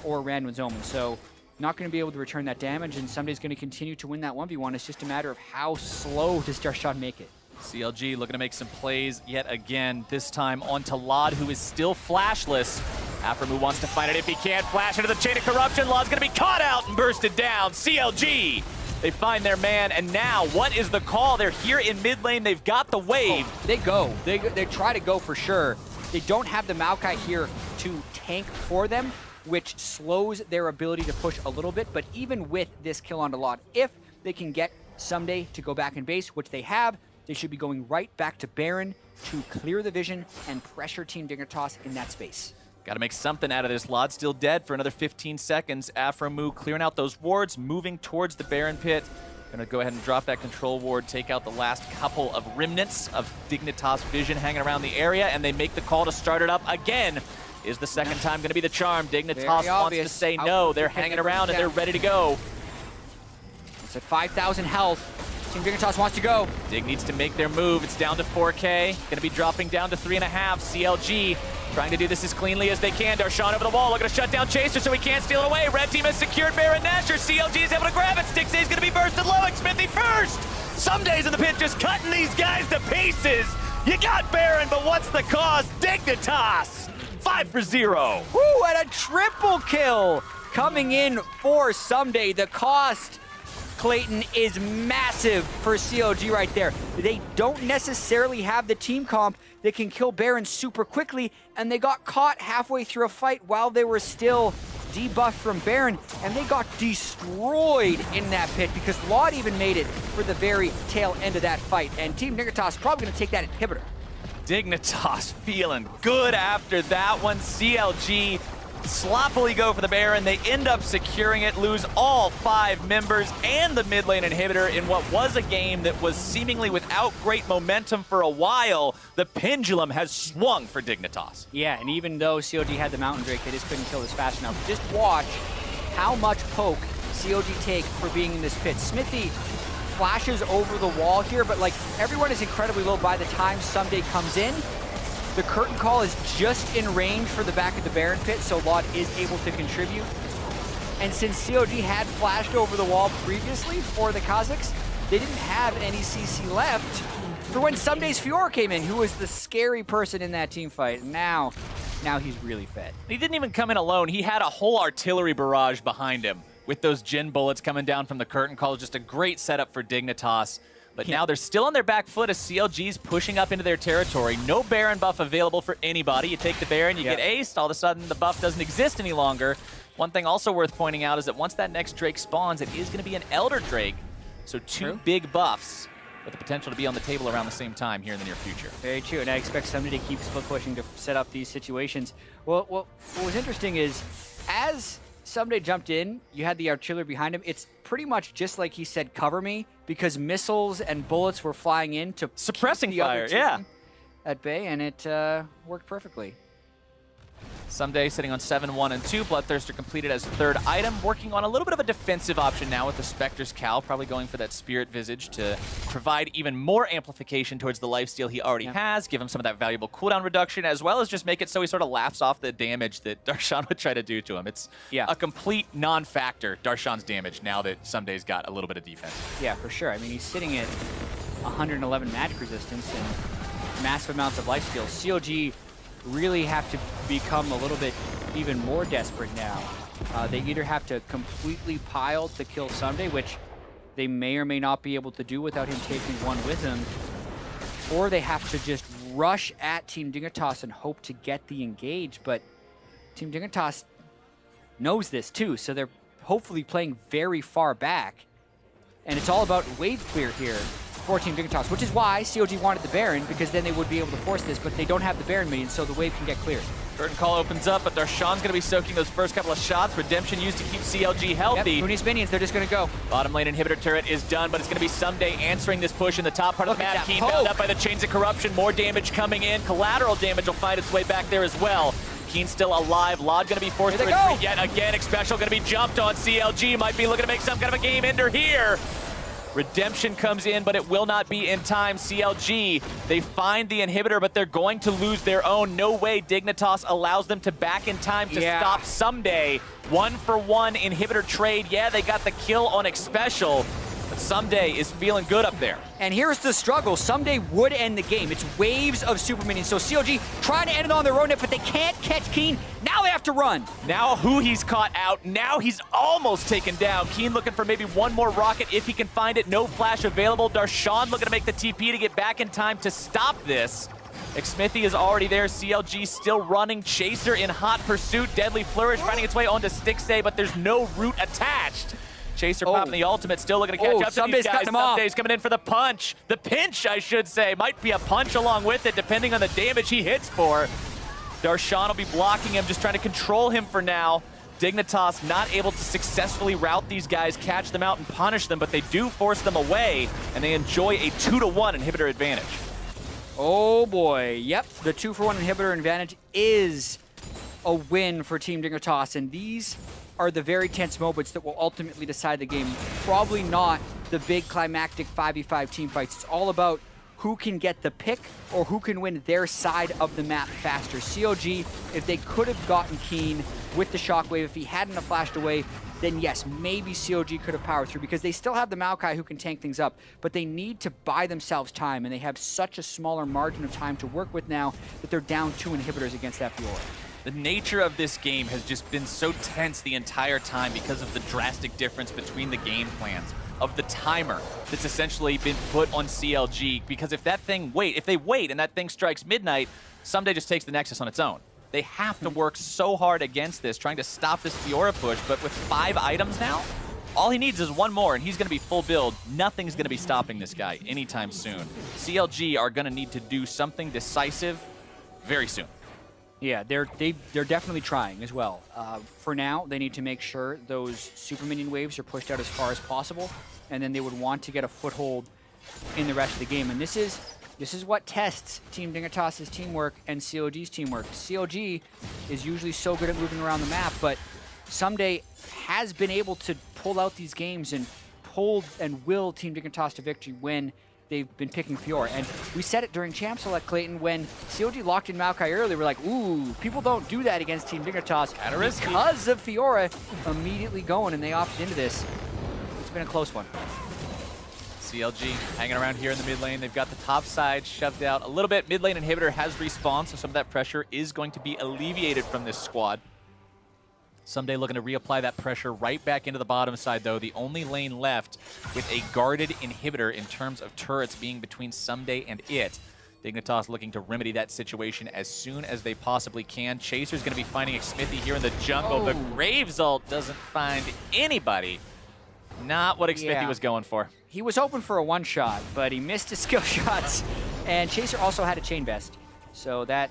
A: or Randuin's Omen, so not going to be able to return that damage, and Someday's going to continue to win that 1v1. It's just a matter of how slow does Darshan make it.
B: CLG looking to make some plays yet again, this time onto Lod, who is still flashless. Aframu wants to fight it if he can. Flash into the chain of corruption. Lod's going to be caught out and bursted down. CLG, they find their man, and now what is the call? They're here in mid lane. They've got the wave.
A: Oh, they go. They try to go for sure. They don't have the Maokai here to tank for them, which slows their ability to push a little bit. But even with this kill onto Lod, if they can get Someday to go back in base, which they have, they should be going right back to Baron to clear the vision and pressure Team Dignitas in that space.
B: Got to make something out of this. Lod's still dead for another 15 seconds. Aframu clearing out those wards, moving towards the Baron pit. Gonna go ahead and drop that control ward, take out the last couple of remnants of Dignitas vision hanging around the area, and they make the call to start it up again. Is the second time gonna be the charm? Dignitas wants to say no. They're hanging around and they're ready to go.
A: It's at 5,000 health. Team Dignitas wants to go.
B: Dig needs to make their move. It's down to 4K. Gonna be dropping down to 3.5. CLG trying to do this as cleanly as they can. Darshan over the wall, looking to shut down Chaser so he can't steal it away. Red team has secured Baron Nashor. CLG is able to grab it. Stixay's gonna be bursted low. Smithy first. Somedays in the pit just cutting these guys to pieces. You got Baron, but what's the cost? Dignitas, 5 for 0.
A: Woo, and a triple kill coming in for Someday. The cost, Clayton, is massive for CLG right there. They don't necessarily have the team comp that can kill Baron super quickly, and they got caught halfway through a fight while they were still debuffed from Baron, and they got destroyed in that pit because Lod even made it for the very tail end of that fight, and Team Dignitas probably going to take that inhibitor.
B: Dignitas feeling good after that one. CLG sloppily go for the Baron. They end up securing it, lose all 5 members and the mid lane inhibitor in what was a game that was seemingly without great momentum for a while. The pendulum has swung for Dignitas.
A: Yeah, and even though CLG had the Mountain Drake, they just couldn't kill this fast enough. Just watch how much poke CLG take for being in this pit. Smithy flashes over the wall here, but like everyone is incredibly low by the time Someday comes in. The curtain call is just in range for the back of the Baron pit, so Lod is able to contribute. And since CLG had flashed over the wall previously for the Kazakhs, they didn't have any CC left for when Someday's Fiora came in, who was the scary person in that team fight. And now he's really fed.
B: He didn't even come in alone. He had a whole artillery barrage behind him with those Jin bullets coming down from the curtain call. Just a great setup for Dignitas. But now they're still on their back foot as CLG's pushing up into their territory. No Baron buff available for anybody. You take the Baron, you get aced, all of a sudden the buff doesn't exist any longer. One thing also worth pointing out is that once that next Drake spawns, it is going to be an Elder Drake. So 2 big buffs with the potential to be on the table around the same time here in the near future.
A: Very true, and I expect somebody to keep split pushing to set up these situations. Well, what was interesting is, as Someday jumped in, you had the artillery behind him. It's pretty much just like he said, cover me, because missiles and bullets were flying in to
B: suppressing
A: keep the
B: fire,
A: other team at bay, and it worked perfectly.
B: Someday sitting on 7-1 and 2. Bloodthirster completed as 3rd item, working on a little bit of a defensive option now with the Spectre's Cowl, probably going for that Spirit Visage to provide even more amplification towards the lifesteal he already has, give him some of that valuable cooldown reduction, as well as just make it so he sort of laughs off the damage that Darshan would try to do to him. It's a complete non-factor, Darshan's damage, now that Someday's got a little bit of defense.
A: Yeah, for sure. I mean, he's sitting at 111 magic resistance and massive amounts of lifesteal. CLG really have to become a little bit even more desperate now. They either have to completely pile to kill Someday, which they may or may not be able to do without him taking one with him, or they have to just rush at Team Dignitas and hope to get the engage, but Team Dignitas knows this too, so they're hopefully playing very far back, and it's all about wave clear here for Team Dignitas, which is why CLG wanted the Baron, because then they would be able to force this, but they don't have the Baron minions, so the wave can get cleared.
B: Curtain call opens up, but Darshan's going to be soaking those first couple of shots. Redemption used to keep CLG healthy.
A: Yep, who needs minions? They're just going to go.
B: Bottom lane inhibitor turret is done, but it's going to be Someday answering this push in the top part of the map. Keen bound up by the Chains of Corruption. More damage coming in. Collateral damage will find its way back there as well. Keen's still alive. Lod gonna be forced to retreat yet again. Xpecial gonna be jumped on. CLG might be looking to make some kind of a game ender here. Redemption comes in, but it will not be in time. CLG, they find the inhibitor, but they're going to lose their own. No way Dignitas allows them to back in time to stop Someday. 1-for-1 inhibitor trade. Yeah, they got the kill on Xpecial, but Someday is feeling good up there.
A: And here's the struggle. Someday would end the game. It's waves of super minions. So CLG trying to end it on their own net, but they can't catch Keen. Now they have to run.
B: Now who he's caught out. Now he's almost taken down. Keen looking for maybe one more rocket if he can find it. No flash available. Darshan looking to make the TP to get back in time to stop this. Xmithy is already there. CLG still running. Chaser in hot pursuit. Deadly Flourish finding its way onto Stixay, but there's no root attached. Chaser popping the ultimate, still looking to catch up to these guys. Someday's coming in for the punch. The pinch, I should say. Might be a punch along with it, depending on the damage he hits for. Darshan will be blocking him, just trying to control him for now. Dignitas not able to successfully route these guys, catch them out, and punish them, but they do force them away, and they enjoy a 2-to-1 inhibitor advantage.
A: Oh boy, yep. The 2-for-1 inhibitor advantage is a win for Team Dignitas, and these are the very tense moments that will ultimately decide the game. Probably not the big climactic 5v5 team fights. It's all about who can get the pick or who can win their side of the map faster. CLG, if they could have gotten Keen with the shockwave, if he hadn't have flashed away, then yes, maybe CLG could have powered through because they still have the Maokai who can tank things up, but they need to buy themselves time, and they have such a smaller margin of time to work with now that they're down 2 inhibitors against that Fiora.
B: The nature of this game has just been so tense the entire time because of the drastic difference between the game plans, of the timer that's essentially been put on CLG, because if they wait and that thing strikes midnight, Someday just takes the Nexus on its own. They have to work so hard against this, trying to stop this Fiora push, but with 5 items now, all he needs is 1 more, and he's going to be full build. Nothing's going to be stopping this guy anytime soon. CLG are going to need to do something decisive very soon.
A: Yeah, they're definitely trying as well. For now, they need to make sure those super minion waves are pushed out as far as possible, and then they would want to get a foothold in the rest of the game. And this is what tests Team Dignitas' teamwork and CLG's teamwork. CLG is usually so good at moving around the map, but Someday has been able to pull out these games and will Team Dignitas to victory when they've been picking Fiora. And we said it during Champ Select, Clayton, when CLG locked in Maokai early, we're like, ooh, people don't do that against Team Dignitas because of Fiora immediately going, and they opted into this. It's been a close one.
B: CLG hanging around here in the mid lane. They've got the top side shoved out a little bit. Mid lane inhibitor has respawned, so some of that pressure is going to be alleviated from this squad. Someday looking to reapply that pressure right back into the bottom side, though. The only lane left with a guarded inhibitor in terms of turrets being between Someday and it. Dignitas looking to remedy that situation as soon as they possibly can. Chaser's going to be finding Xmithy here in the jungle. The Graves ult doesn't find anybody. Not what Xmithy was going for.
A: He was open for a one-shot, but he missed his skill shots. And Chaser also had a chain vest, so that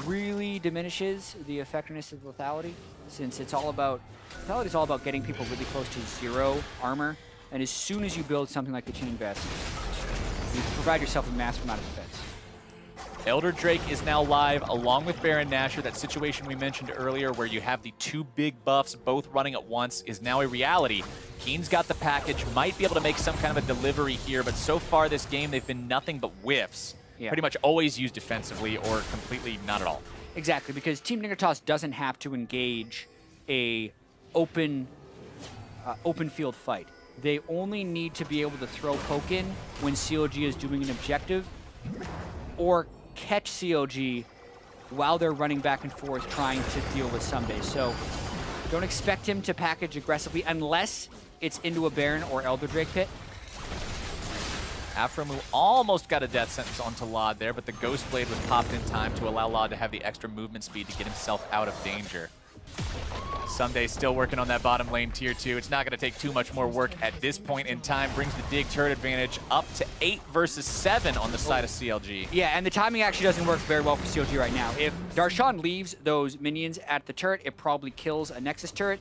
A: really diminishes the effectiveness of lethality, since lethality is all about getting people really close to 0 armor, and as soon as you build something like the chain vest, you provide yourself a massive amount of defense.
B: Elder Drake is now live along with Baron Nashor. That situation we mentioned earlier where you have the 2 big buffs both running at once is now a reality. Keen's got the package, might be able to make some kind of a delivery here, but so far this game they've been nothing but whiffs. Yeah. Pretty much always used defensively or completely not at all.
A: Exactly, because Team Dignitas doesn't have to engage a open field fight. They only need to be able to throw poke in when CLG is doing an objective, or catch CLG while they're running back and forth trying to deal with Someday. So don't expect him to package aggressively unless it's into a Baron or Elder Drake pit.
B: Aframu almost got a death sentence onto Lod there, but the Ghost Blade was popped in time to allow Lod to have the extra movement speed to get himself out of danger. Someday still working on that bottom lane tier 2. It's not going to take too much more work at this point in time. Brings the dig turret advantage up to 8 versus 7 on the side of CLG.
A: Yeah, and the timing actually doesn't work very well for CLG right now. If Darshan leaves those minions at the turret, it probably kills a Nexus turret.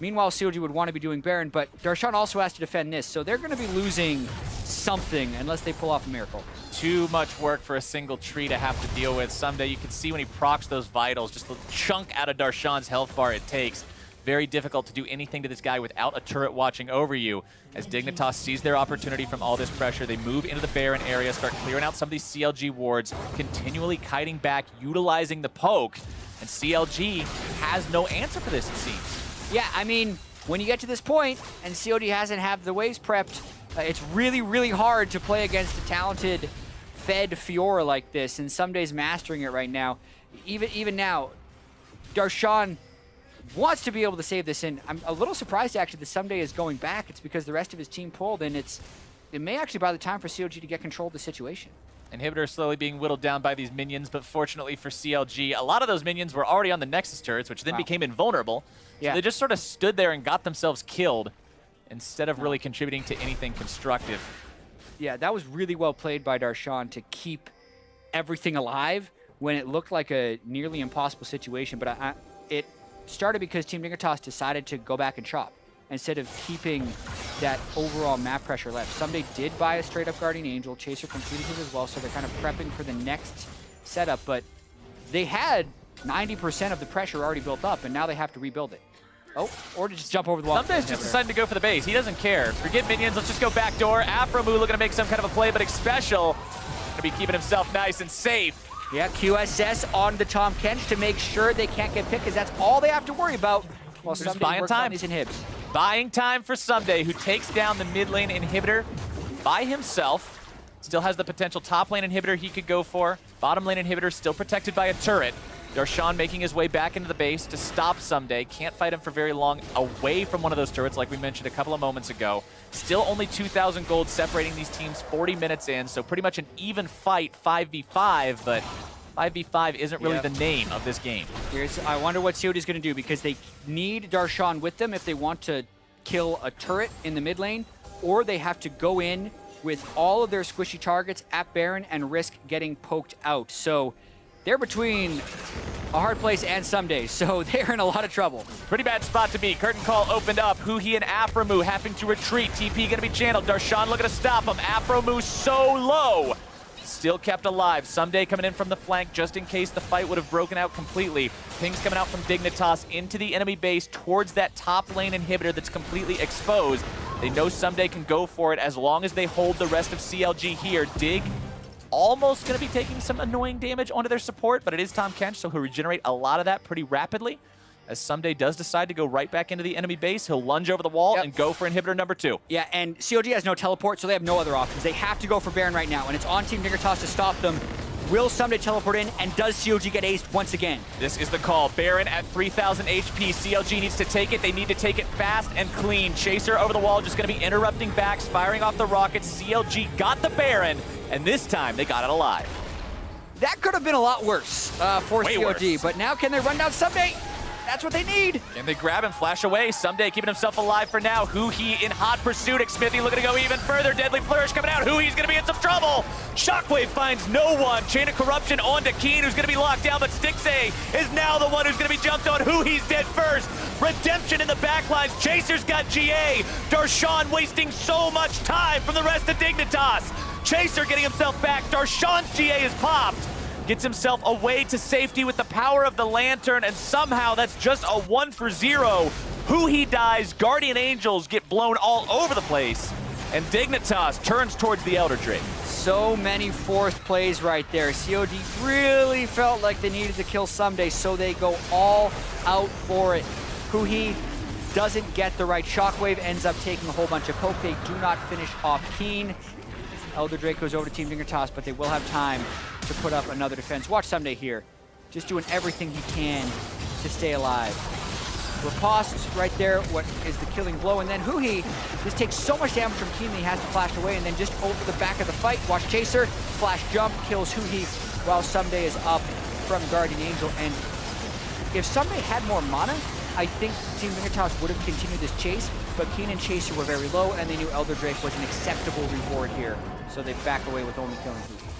A: Meanwhile, CLG would want to be doing Baron, but Darshan also has to defend this, so they're going to be losing something unless they pull off a miracle.
B: Too much work for a single tree to have to deal with. Someday you can see when he procs those vitals, just the chunk out of Darshan's health bar it takes. Very difficult to do anything to this guy without a turret watching over you. As Dignitas sees their opportunity from all this pressure, they move into the Baron area, start clearing out some of these CLG wards, continually kiting back, utilizing the poke. And CLG has no answer for this, it seems.
A: Yeah, I mean, when you get to this point and COD hasn't had the waves prepped, it's really, really hard to play against a talented fed Fiora like this, and Someday's mastering it right now. Even now, Darshan wants to be able to save this, and I'm a little surprised actually that Someday is going back. It's because the rest of his team pulled, and it may actually buy the time for CLG to get control of the situation.
B: Inhibitor slowly being whittled down by these minions, but fortunately for CLG, a lot of those minions were already on the Nexus turrets, which then became invulnerable. So they just sort of stood there and got themselves killed instead of really contributing to anything constructive.
A: Yeah, that was really well played by Darshan to keep everything alive when it looked like a nearly impossible situation, but it started because Team Dignitas decided to go back and chop instead of keeping that overall map pressure left. Someday did buy a straight-up Guardian Angel. Chaser completed it as well, so they're kind of prepping for the next setup, but they had 90% of the pressure already built up, and now they have to rebuild it. Oh, or to just jump over the wall.
B: Someday's just deciding to go for the base. He doesn't care. Forget minions, let's just go back door. Afromu looking to make some kind of a play, but Xpecial gonna be keeping himself nice and safe.
A: Yeah, QSS on the Tom Kench to make sure they can't get picked, because that's all they have to worry about while Someday works on these inhibs.
B: Buying time for Someday, who takes down the mid lane inhibitor by himself. Still has the potential top lane inhibitor he could go for. Bottom lane inhibitor still protected by a turret. Darshan making his way back into the base to stop Someday. Can't fight him for very long away from one of those turrets like we mentioned a couple of moments ago. Still only 2,000 gold separating these teams 40 minutes in, so pretty much an even fight 5v5, but 5v5 isn't really the name of this game.
A: I wonder what COD is going to do, because they need Darshan with them if they want to kill a turret in the mid lane, or they have to go in with all of their squishy targets at Baron and risk getting poked out. So they're between a hard place and Someday, so they're in a lot of trouble.
B: Pretty bad spot to be. Curtain call opened up. Huhi and Afromu having to retreat. TP gonna be channeled. Darshan looking to stop him. Afromu so low. Still kept alive. Someday coming in from the flank just in case the fight would have broken out completely. Pings coming out from Dignitas into the enemy base towards that top lane inhibitor that's completely exposed. They know Someday can go for it as long as they hold the rest of CLG here. Dig almost going to be taking some annoying damage onto their support, but it is Tom Kench, so he'll regenerate a lot of that pretty rapidly. As Someday does decide to go right back into the enemy base, he'll lunge over the wall and go for inhibitor number 2.
A: Yeah, and COG has no teleport, so they have no other options. They have to go for Baron right now, and it's on Team Dignitas to stop them. Will Someday teleport in, and does COG get aced once again?
B: This is the call. Baron at 3,000 HP. CLG needs to take it. They need to take it fast and clean. Chaser over the wall, just going to be interrupting backs, firing off the rockets. CLG got the Baron, and this time they got it alive.
A: That could have been a lot worse for
B: Way
A: COG,
B: worse.
A: but now can they run down Someday? That's what they need.
B: And they grab and flash away. Someday keeping himself alive for now. Huhi in hot pursuit. Xmithy looking to go even further. Deadly Flourish coming out. Huhi's going to be in some trouble. Shockwave finds no one. Chain of Corruption on to Keen, who's going to be locked down, but Stixay is now the one who's going to be jumped on. Huhi's dead first. Redemption in the backlines. Chaser's got GA. Darshan wasting so much time from the rest of Dignitas. Chaser getting himself back. Darshan's GA is popped. Gets himself away to safety with the power of the Lantern, and somehow that's just a 1 for 0. Huhi dies, Guardian Angels get blown all over the place, and Dignitas turns towards the Elder Drake.
A: So many forced plays right there. COD really felt like they needed to kill Someday, so they go all out for it. Huhi doesn't get the right shockwave, ends up taking a whole bunch of poke. They do not finish off Keen. Elder Drake goes over to Team Dignitas, but they will have time to put up another defense. Watch Someday here, just doing everything he can to stay alive. Riposte right there, what is the killing blow, and then Huhi just takes so much damage from Keen that he has to flash away, and then just over the back of the fight, watch Chaser, flash jump, kills Huhi while Someday is up from Guardian Angel. And if Someday had more mana, I think Team Dignitas would have continued this chase, but Keen and Chaser were very low, and they knew Elder Drake was an acceptable reward here, so they back away with only killing Huhi.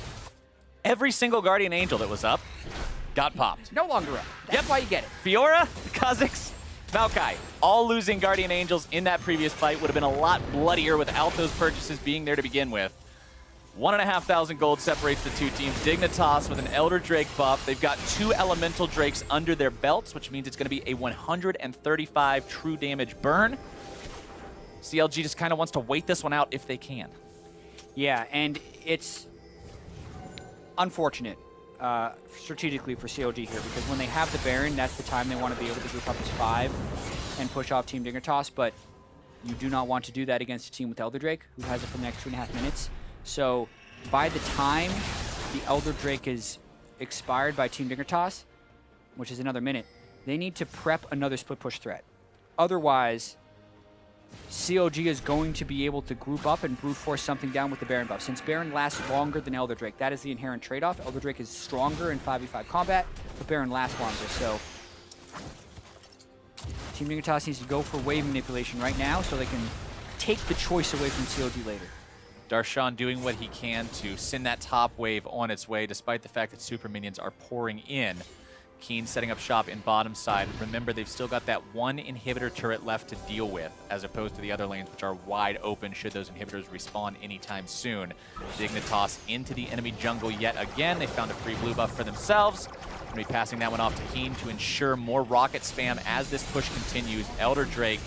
B: Every single Guardian Angel that was up got popped.
A: No longer up. That's why you get it.
B: Fiora, Kha'Zix, Maokai, all losing Guardian Angels in that previous fight would have been a lot bloodier without those purchases being there to begin with. 1,500 gold separates the two teams. Dignitas with an Elder Drake buff. They've got 2 Elemental Drakes under their belts, which means it's going to be a 135 true damage burn. CLG just kind of wants to wait this one out if they can. Yeah,
A: and it's unfortunate strategically for CLG here, because when they have the Baron, that's the time they want to be able to group up as 5 and push off Team Dignitas, but you do not want to do that against a team with Elder Drake, who has it for the next 2.5 minutes. So by the time the Elder Drake is expired by Team Dignitas, which is another minute, they need to prep another split push threat. Otherwise, CLG is going to be able to group up and brute force something down with the Baron buff. Since Baron lasts longer than Elder Drake, that is the inherent trade-off. Elder Drake is stronger in 5v5 combat, but Baron lasts longer. So Team Dignitas needs to go for wave manipulation right now so they can take the choice away from CLG later.
B: Darshan doing what he can to send that top wave on its way, despite the fact that super minions are pouring in. Keen setting up shop in bottom side. Remember, they've still got that 1 inhibitor turret left to deal with, as opposed to the other lanes, which are wide open should those inhibitors respawn anytime soon. Dignitas into the enemy jungle yet again. They found a free blue buff for themselves. Going to be passing that one off to Keen to ensure more rocket spam as this push continues. Elder Drake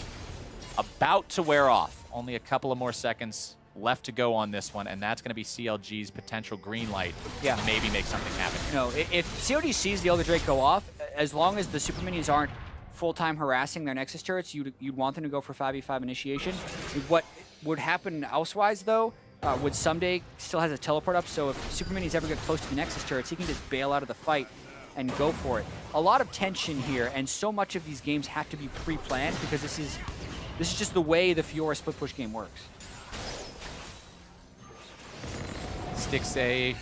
B: about to wear off. Only a couple of more seconds left to go on this one, and that's going to be CLG's potential green light to maybe make something happen.
A: No, if CLG sees the Elder Drake go off, as long as the super minions aren't full-time harassing their Nexus turrets, you'd want them to go for 5v5 initiation. What would happen elsewise, though, would Someday still has a teleport up, so if super minions ever get close to the Nexus turrets, he can just bail out of the fight and go for it. A lot of tension here, and so much of these games have to be pre-planned, because this is just the way the Fiora split push game works.
B: Stixxay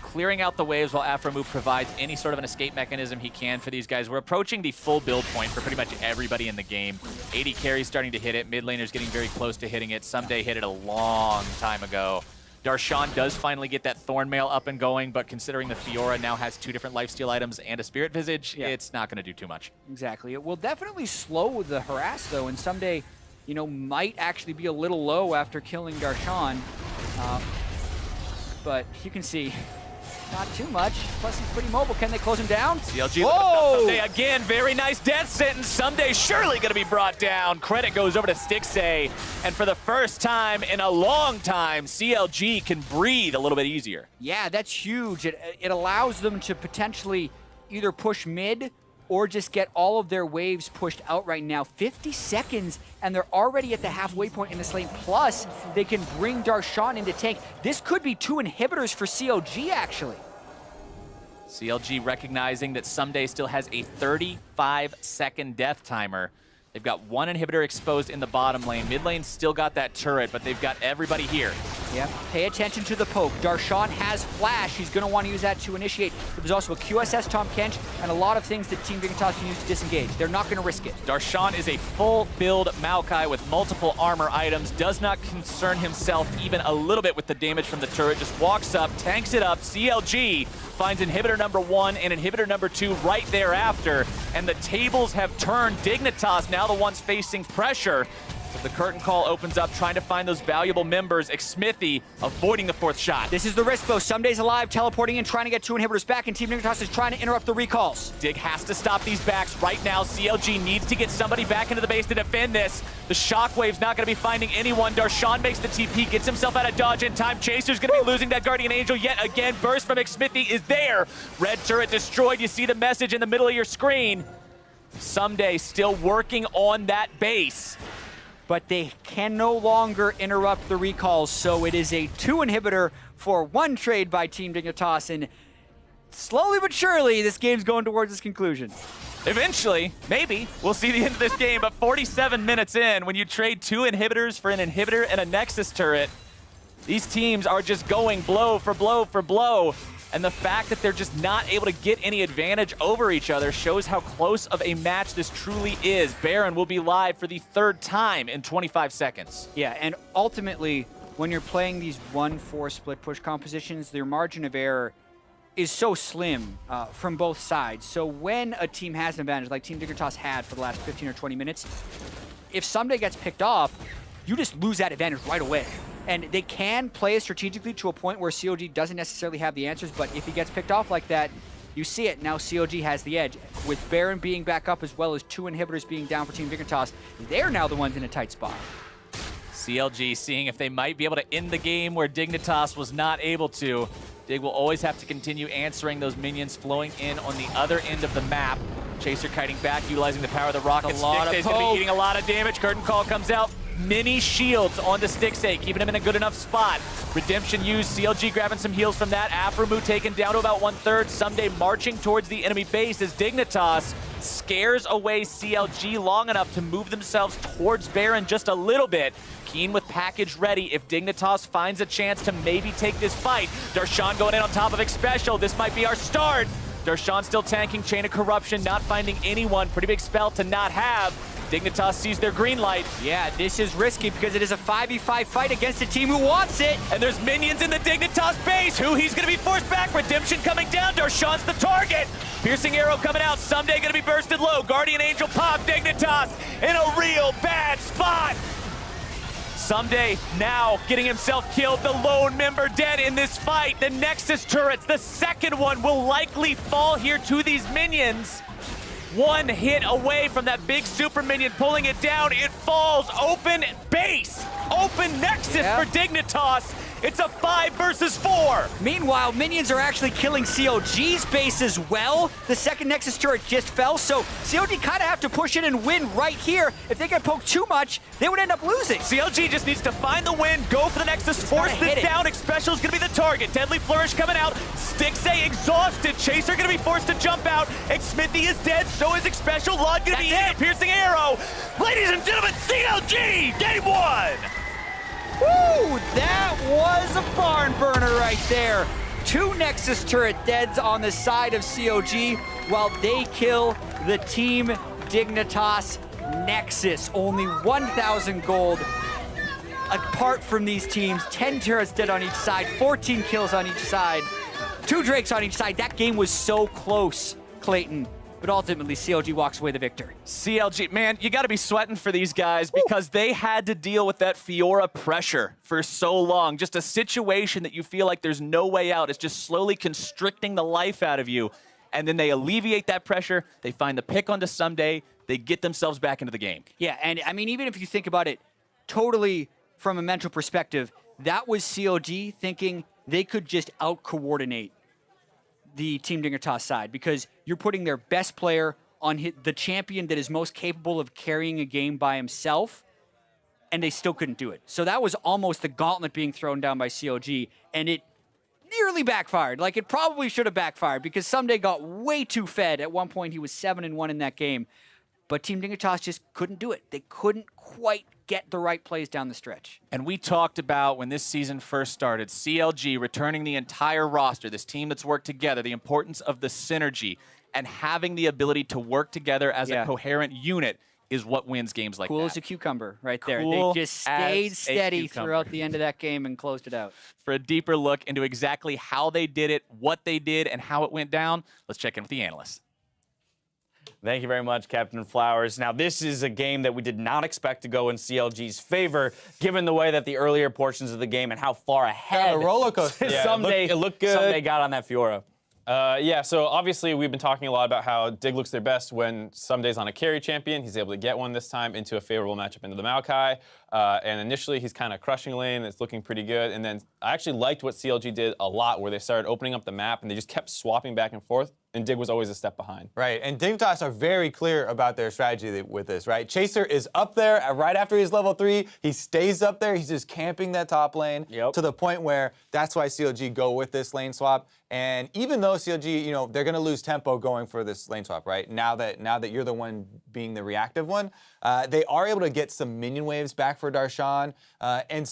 B: clearing out the waves while Aphromoo provides any sort of an escape mechanism he can for these guys. We're approaching the full build point for pretty much everybody in the game. 80 carries starting to hit it. Mid laner's getting very close to hitting it. Someday hit it a long time ago. Darshan does finally get that Thornmail up and going, but considering the Fiora now has 2 different lifesteal items and a Spirit Visage, it's not going to do too much.
A: Exactly. It will definitely slow the harass, though, and Someday, you know, might actually be a little low after killing Darshan. But you can see, not too much. Plus, he's pretty mobile. Can they close him down?
B: CLG Someday again. Very nice death sentence. Someday surely going to be brought down. Credit goes over to Stixxay. And for the first time in a long time, CLG can breathe a little bit easier.
A: Yeah, that's huge. It allows them to potentially either push mid or just get all of their waves pushed out right now. 50 seconds, and they're already at the halfway point in this lane. Plus, they can bring Darshan into tank. This could be 2 inhibitors for CLG, actually.
B: CLG recognizing that Someday still has a 35-second death timer. They've got 1 inhibitor exposed in the bottom lane. Mid lane still got that turret, but they've got everybody here.
A: Yep. Pay attention to the poke. Darshan has flash. He's going to want to use that to initiate. But there's also a QSS Tahm Kench and a lot of things that Team Dignitas can use to disengage. They're not going to risk it.
B: Darshan is a full build Maokai with multiple armor items. Does not concern himself even a little bit with the damage from the turret. Just walks up, tanks it up. CLG finds inhibitor number 1 and inhibitor number 2 right thereafter. And the tables have turned. Dignitas now the ones facing pressure. But the curtain call opens up, trying to find those valuable members. Xmithie avoiding the 4th shot.
A: This is the risk, though. Someday's alive, teleporting in, trying to get 2 inhibitors back, and Team Dignitas is trying to interrupt the recalls.
B: Dig has to stop these backs right now. CLG needs to get somebody back into the base to defend this. The Shockwave's not going to be finding anyone. Darshan makes the TP, gets himself out of dodge in time. Chaser's going to be losing that Guardian Angel yet again. Burst from Xmithie is there. Red turret destroyed. You see the message in the middle of your screen. Someday still working on that base.
A: But they can no longer interrupt the recalls, so it is a 2 inhibitor for 1 trade by Team Dignitas, and slowly but surely, this game's going towards its conclusion.
B: Eventually, maybe, we'll see the end of this game, but 47 minutes in, when you trade 2 inhibitors for an inhibitor and a Nexus turret, these teams are just going blow for blow for blow. And the fact that they're just not able to get any advantage over each other shows how close of a match this truly is. Baron will be live for the 3rd time in 25 seconds.
A: Yeah, and ultimately, when you're playing these 1-4 split push compositions, their margin of error is so slim from both sides. So when a team has an advantage, like Team Dignitas had for the last 15 or 20 minutes, if Someday gets picked off, you just lose that advantage right away. And they can play it strategically to a point where CLG doesn't necessarily have the answers, but if he gets picked off like that, you see it. Now CLG has the edge. With Baron being back up as well as 2 inhibitors being down for Team Dignitas, they're now the ones in a tight spot.
B: CLG seeing if they might be able to end the game where Dignitas was not able to. Dig will always have to continue answering those minions flowing in on the other end of the map. Chaser kiting back, utilizing the power of the rocket. Stixay's going to be eating a lot of damage. Curtain Call comes out. Mini shields on the Stixay, keeping him in a good enough spot. Redemption used, CLG grabbing some heals from that. Aframu taken down to about 1/3. Someday marching towards the enemy base as Dignitas scares away CLG long enough to move themselves towards Baron just a little bit. Keen with package ready if Dignitas finds a chance to maybe take this fight. Darshan going in on top of Xpecial. This might be our start. Darshan still tanking, Chain of Corruption, not finding anyone. Pretty big spell to not have. Dignitas sees their green light.
A: Yeah, this is risky because it is a 5v5 fight against a team who wants it.
B: And there's minions in the Dignitas base. Who he's going to be forced back. Redemption coming down. Darshan's the target. Piercing arrow coming out. Someday going to be bursted low. Guardian Angel pop. Dignitas in a real bad spot. Someday now getting himself killed. The lone member dead in this fight. The Nexus turrets, the second one, will likely fall here to these minions. One hit away from that big super minion pulling it down. It falls. Open base. Open Nexus for Dignitas. It's a 5 versus 4.
A: Meanwhile, minions are actually killing CLG's base as well. The second Nexus turret just fell, so CLG kind of have to push in and win right here. If they get poked too much, they would end up losing.
B: CLG just needs to find the win, go for the Nexus, force this down. Xpecial's gonna be the target. Deadly Flourish coming out. Stixay exhausted. Chaser gonna be forced to jump out. Smithy is dead, so is Xpecial. Lod gonna be hit. Piercing arrow. Ladies and gentlemen, CLG, game 1.
A: Woo! That was a barn burner right there. 2 Nexus turret deads on the side of CLG while they kill the Team Dignitas Nexus. Only 1,000 gold apart from these teams. 10 turrets dead on each side, 14 kills on each side, 2 Drakes on each side. That game was so close, Clayton. But ultimately, CLG walks away the victor.
B: CLG, man, you got to be sweating for these guys because they had to deal with that Fiora pressure for so long. Just a situation that you feel like there's no way out. It's just slowly constricting the life out of you. And then they alleviate that pressure. They find the pick onto Someday. They get themselves back into the game.
A: Yeah, and I mean, even if you think about it totally from a mental perspective, that was CLG thinking they could just out-coordinate the Team Dignitas side because you're putting their best player on the champion that is most capable of carrying a game by himself, and they still couldn't do it. So that was almost the gauntlet being thrown down by CLG, and it nearly backfired. Like, it probably should have backfired because Someday got way too fed. At one point, he was 7-1 in that game, but Team Dignitas just couldn't do it. They couldn't quite get the right plays down the stretch.
B: And we talked about when this season first started, CLG returning the entire roster, this team that's worked together, the importance of the synergy and having the ability to work together as a coherent unit is what wins games like that.
A: Cool as a cucumber right there.
B: Cool
A: they just stayed steady throughout the end of that game and closed it out.
B: For a deeper look into exactly how they did it, what they did, and how it went down, let's check in with the analysts.
C: Thank you very much, Captain Flowers. Now, this is a game that we did not expect to go in CLG's favor, given the way that the earlier portions of the game and how far ahead
D: a roller coaster.
C: Someday,
D: it looked good.
C: Someday got on that Fiora.
D: Yeah, so obviously we've been talking a lot about how Dig looks their best when Someday's on a carry champion. He's able to get one this time into a favorable matchup into the Maokai. And initially he's kind of crushing lane. It's looking pretty good. And then I actually liked what CLG did a lot, where they started opening up the map and they just kept swapping back and forth. And Dig was always a step behind.
E: Right, and Dignitas are very clear about their strategy with this, right? Chaser is up there right after he's level 3. He stays up there. He's just camping that top lane to the point where that's why CLG go with this lane swap. And even though CLG, they're going to lose tempo going for this lane swap, right? Now that you're the one being the reactive one, They are able to get some minion waves back for Darshan, and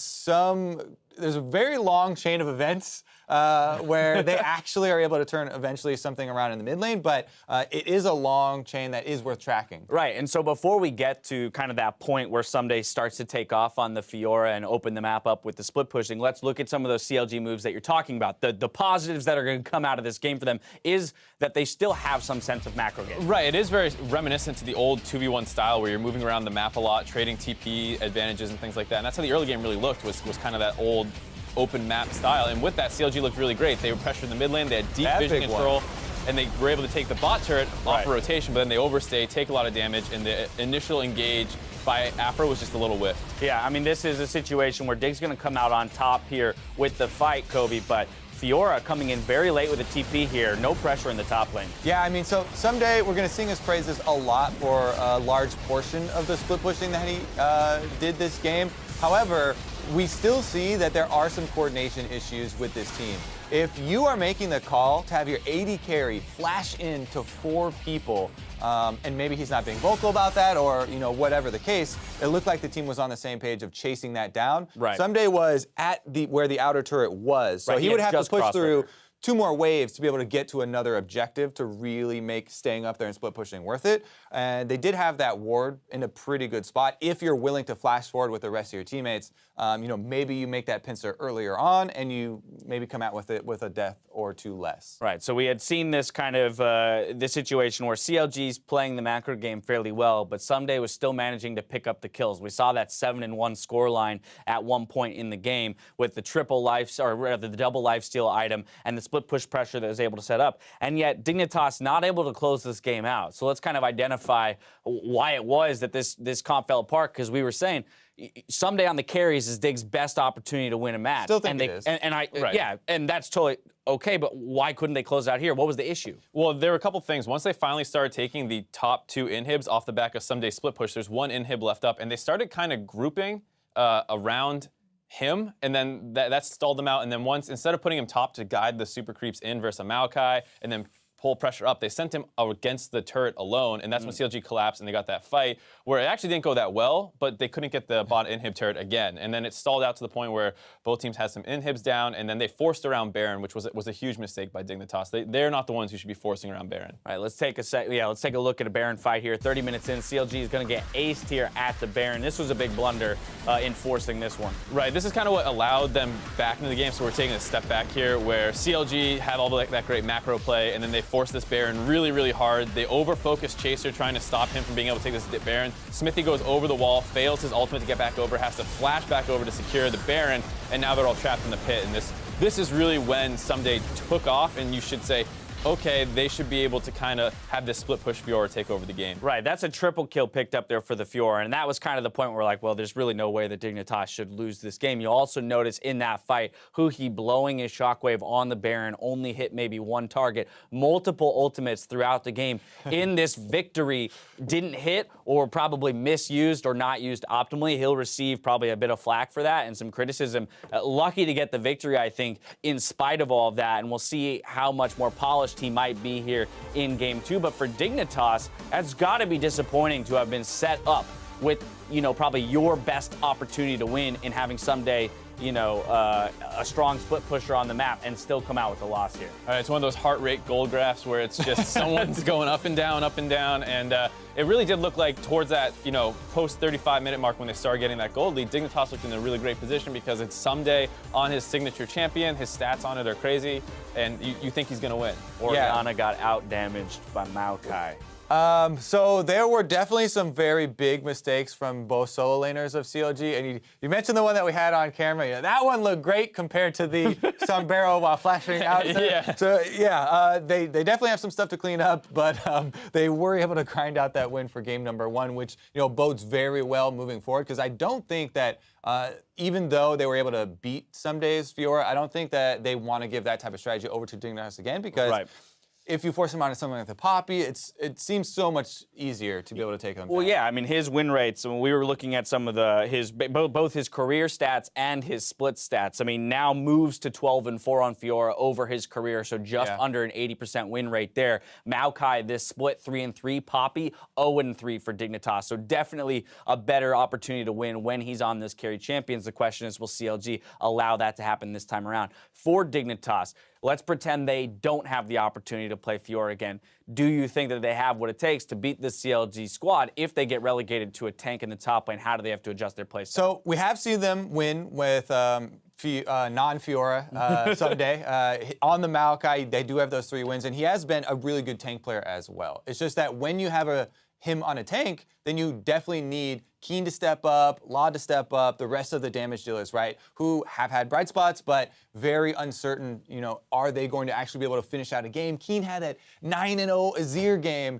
E: there's a very long chain of events where they actually are able to turn eventually something around in the mid lane, but it is a long chain that is worth tracking.
C: Right, and so before we get to kind of that point where Someday starts to take off on the Fiora and open the map up with the split pushing, let's look at some of those CLG moves that you're talking about. The positives that are going to come out of this game for them is that they still have some sense of macro game.
D: Right, it is very reminiscent to the old 2v1 style where you're moving around the map a lot, trading TP advantages and things like that. And that's how the early game really looked, was kind of that old open map style. And with that, CLG looked really great. They were pressuring the mid lane, they had deep vision control, and they were able to take the bot turret off a rotation, but then they overstay, take a lot of damage, and the initial engage by Afro was just a little whiff.
C: Yeah, I mean, this is a situation where Dig's going to come out on top here with the fight, Kobe, but Fiora coming in very late with a TP here. No pressure in the top lane.
E: Yeah, I mean, so someday we're going to sing his praises a lot for a large portion of the split pushing that he did this game. However, we still see that there are some coordination issues with this team. If you are making the call to have your AD carry flash into 4 people, and maybe he's not being vocal about that, or whatever the case, it looked like the team was on the same page of chasing that down.
C: Right.
E: Someday was at where the outer turret was, so he would have to push through 2 more waves to be able to get to another objective to really make staying up there and split pushing worth it. And they did have that ward in a pretty good spot. If you're willing to flash forward with the rest of your teammates, maybe you make that pincer earlier on and you maybe come out with it with a death or 2 less.
C: Right, so we had seen this kind of this situation where CLG's playing the macro game fairly well, but Someday was still managing to pick up the kills. We saw that 7-1 scoreline at one point in the game with the triple life, or rather the double lifesteal item and the split push pressure that was able to set up. And yet Dignitas not able to close this game out. So let's kind of identify why it was that this comp fell apart, because we were saying Someday on the carries is Dig's best opportunity to win a match.
E: Still think it is.
C: Yeah, and that's totally okay, but why couldn't they close out here? What was the issue?
D: Well, there were a couple things. Once they finally started taking the top 2 inhibs off the back of Someday split push, there's 1 inhib left up, and they started kind of grouping around him, and then that stalled them out. And then once, instead of putting him top to guide the super creeps in versus a Maokai, and then pull pressure up, they sent him against the turret alone, and that's when CLG collapsed and they got that fight, where it actually didn't go that well, but they couldn't get the bot inhib turret again. And then it stalled out to the point where both teams had some inhibs down, and then they forced around Baron, which was a huge mistake by Dignitas. They're not the ones who should be forcing around Baron.
C: All right, let's take a look at a Baron fight here. 30 minutes in, CLG is going to get aced here at the Baron. This was a big blunder in forcing this one.
D: Right, this is kind of what allowed them back into the game, so we're taking a step back here, where CLG had all that great macro play, and then they forced this Baron really, really hard. They over-focus Chaser, trying to stop him from being able to take this Baron. Smithy goes over the wall, fails his ultimate to get back over, has to flash back over to secure the Baron, and now they're all trapped in the pit. And this is really when Someday took off, and you should say, okay, they should be able to kind of have this split push Fiora take over the game.
C: Right, that's a triple kill picked up there for the Fiora, and that was kind of the point where we're like, well, there's really no way that Dignitas should lose this game. You also notice in that fight, Huhi blowing his shockwave on the Baron only hit maybe 1 target. Multiple ultimates throughout the game in this victory didn't hit, or probably misused or not used optimally. He'll receive probably a bit of flack for that and some criticism. Lucky to get the victory, I think, in spite of all of that, and we'll see how much more polished he might be here in Game 2. But for Dignitas, that's got to be disappointing to have been set up with, probably your best opportunity to win in having Someday, a strong split pusher on the map and still come out with a loss here.
D: All right, it's one of those heart rate gold graphs where it's just someone's going up and down, and it really did look like towards that, post 35-minute mark when they started getting that gold lead, Dignitas looked in a really great position because it's Someday on his signature champion. His stats on it are crazy, and you think he's going to win.
C: Oriana got out-damaged by Maokai.
E: So there were definitely some very big mistakes from both solo laners of CLG, and you mentioned the one that we had on camera. That one looked great compared to the sombrero while flashing out.
D: Yeah.
E: So they definitely have some stuff to clean up, but they were able to grind out that win for game number 1, which bodes very well moving forward, because I don't think that even though they were able to beat Someday's Fiora, I don't think that they want to give that type of strategy over to Dignitas again, because if you force him onto something like the Poppy, it seems so much easier to be able to take him.
C: Well, yeah, I mean, his win rates, when we were looking at some of both his career stats and his split stats, I mean, now moves to 12-4 on Fiora over his career, so just under an 80% win rate there. Maokai, this split 3-3, Poppy 0-3 for Dignitas, so definitely a better opportunity to win when he's on this carry champions. The question is, will CLG allow that to happen this time around? For Dignitas, let's pretend they don't have the opportunity to play Fiora again. Do you think that they have what it takes to beat the CLG squad if they get relegated to a tank in the top lane? How do they have to adjust their play style?
E: So we have seen them win with non-Fiora someday. On the Maokai, they do have those 3 wins, and he has been a really good tank player as well. It's just that when you have him on a tank, then you definitely need Keen to step up, Law to step up, the rest of the damage dealers, right, who have had bright spots, but very uncertain, are they going to actually be able to finish out a game? Keen had that 9-0 Azir game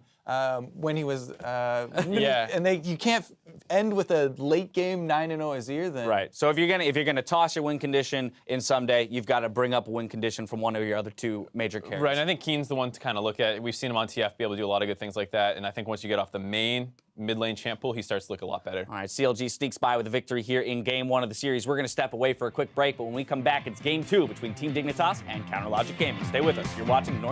E: when he was, and you can't end with a late game 9-0 Azir then.
C: Right. So if you're gonna toss your win condition in someday, you've got to bring up a win condition from one of your other 2 major carries.
D: Right. And I think Keen's the one to kind of look at. We've seen him on TF be able to do a lot of good things like that. And I think once you get off the main mid lane champ pool, he starts to look a lot better.
C: All right, CLG sneaks by with a victory here in game 1 of the series. We're going to step away for a quick break, but when we come back, it's game 2 between Team Dignitas and Counterlogic Gaming. Stay with us. You're watching North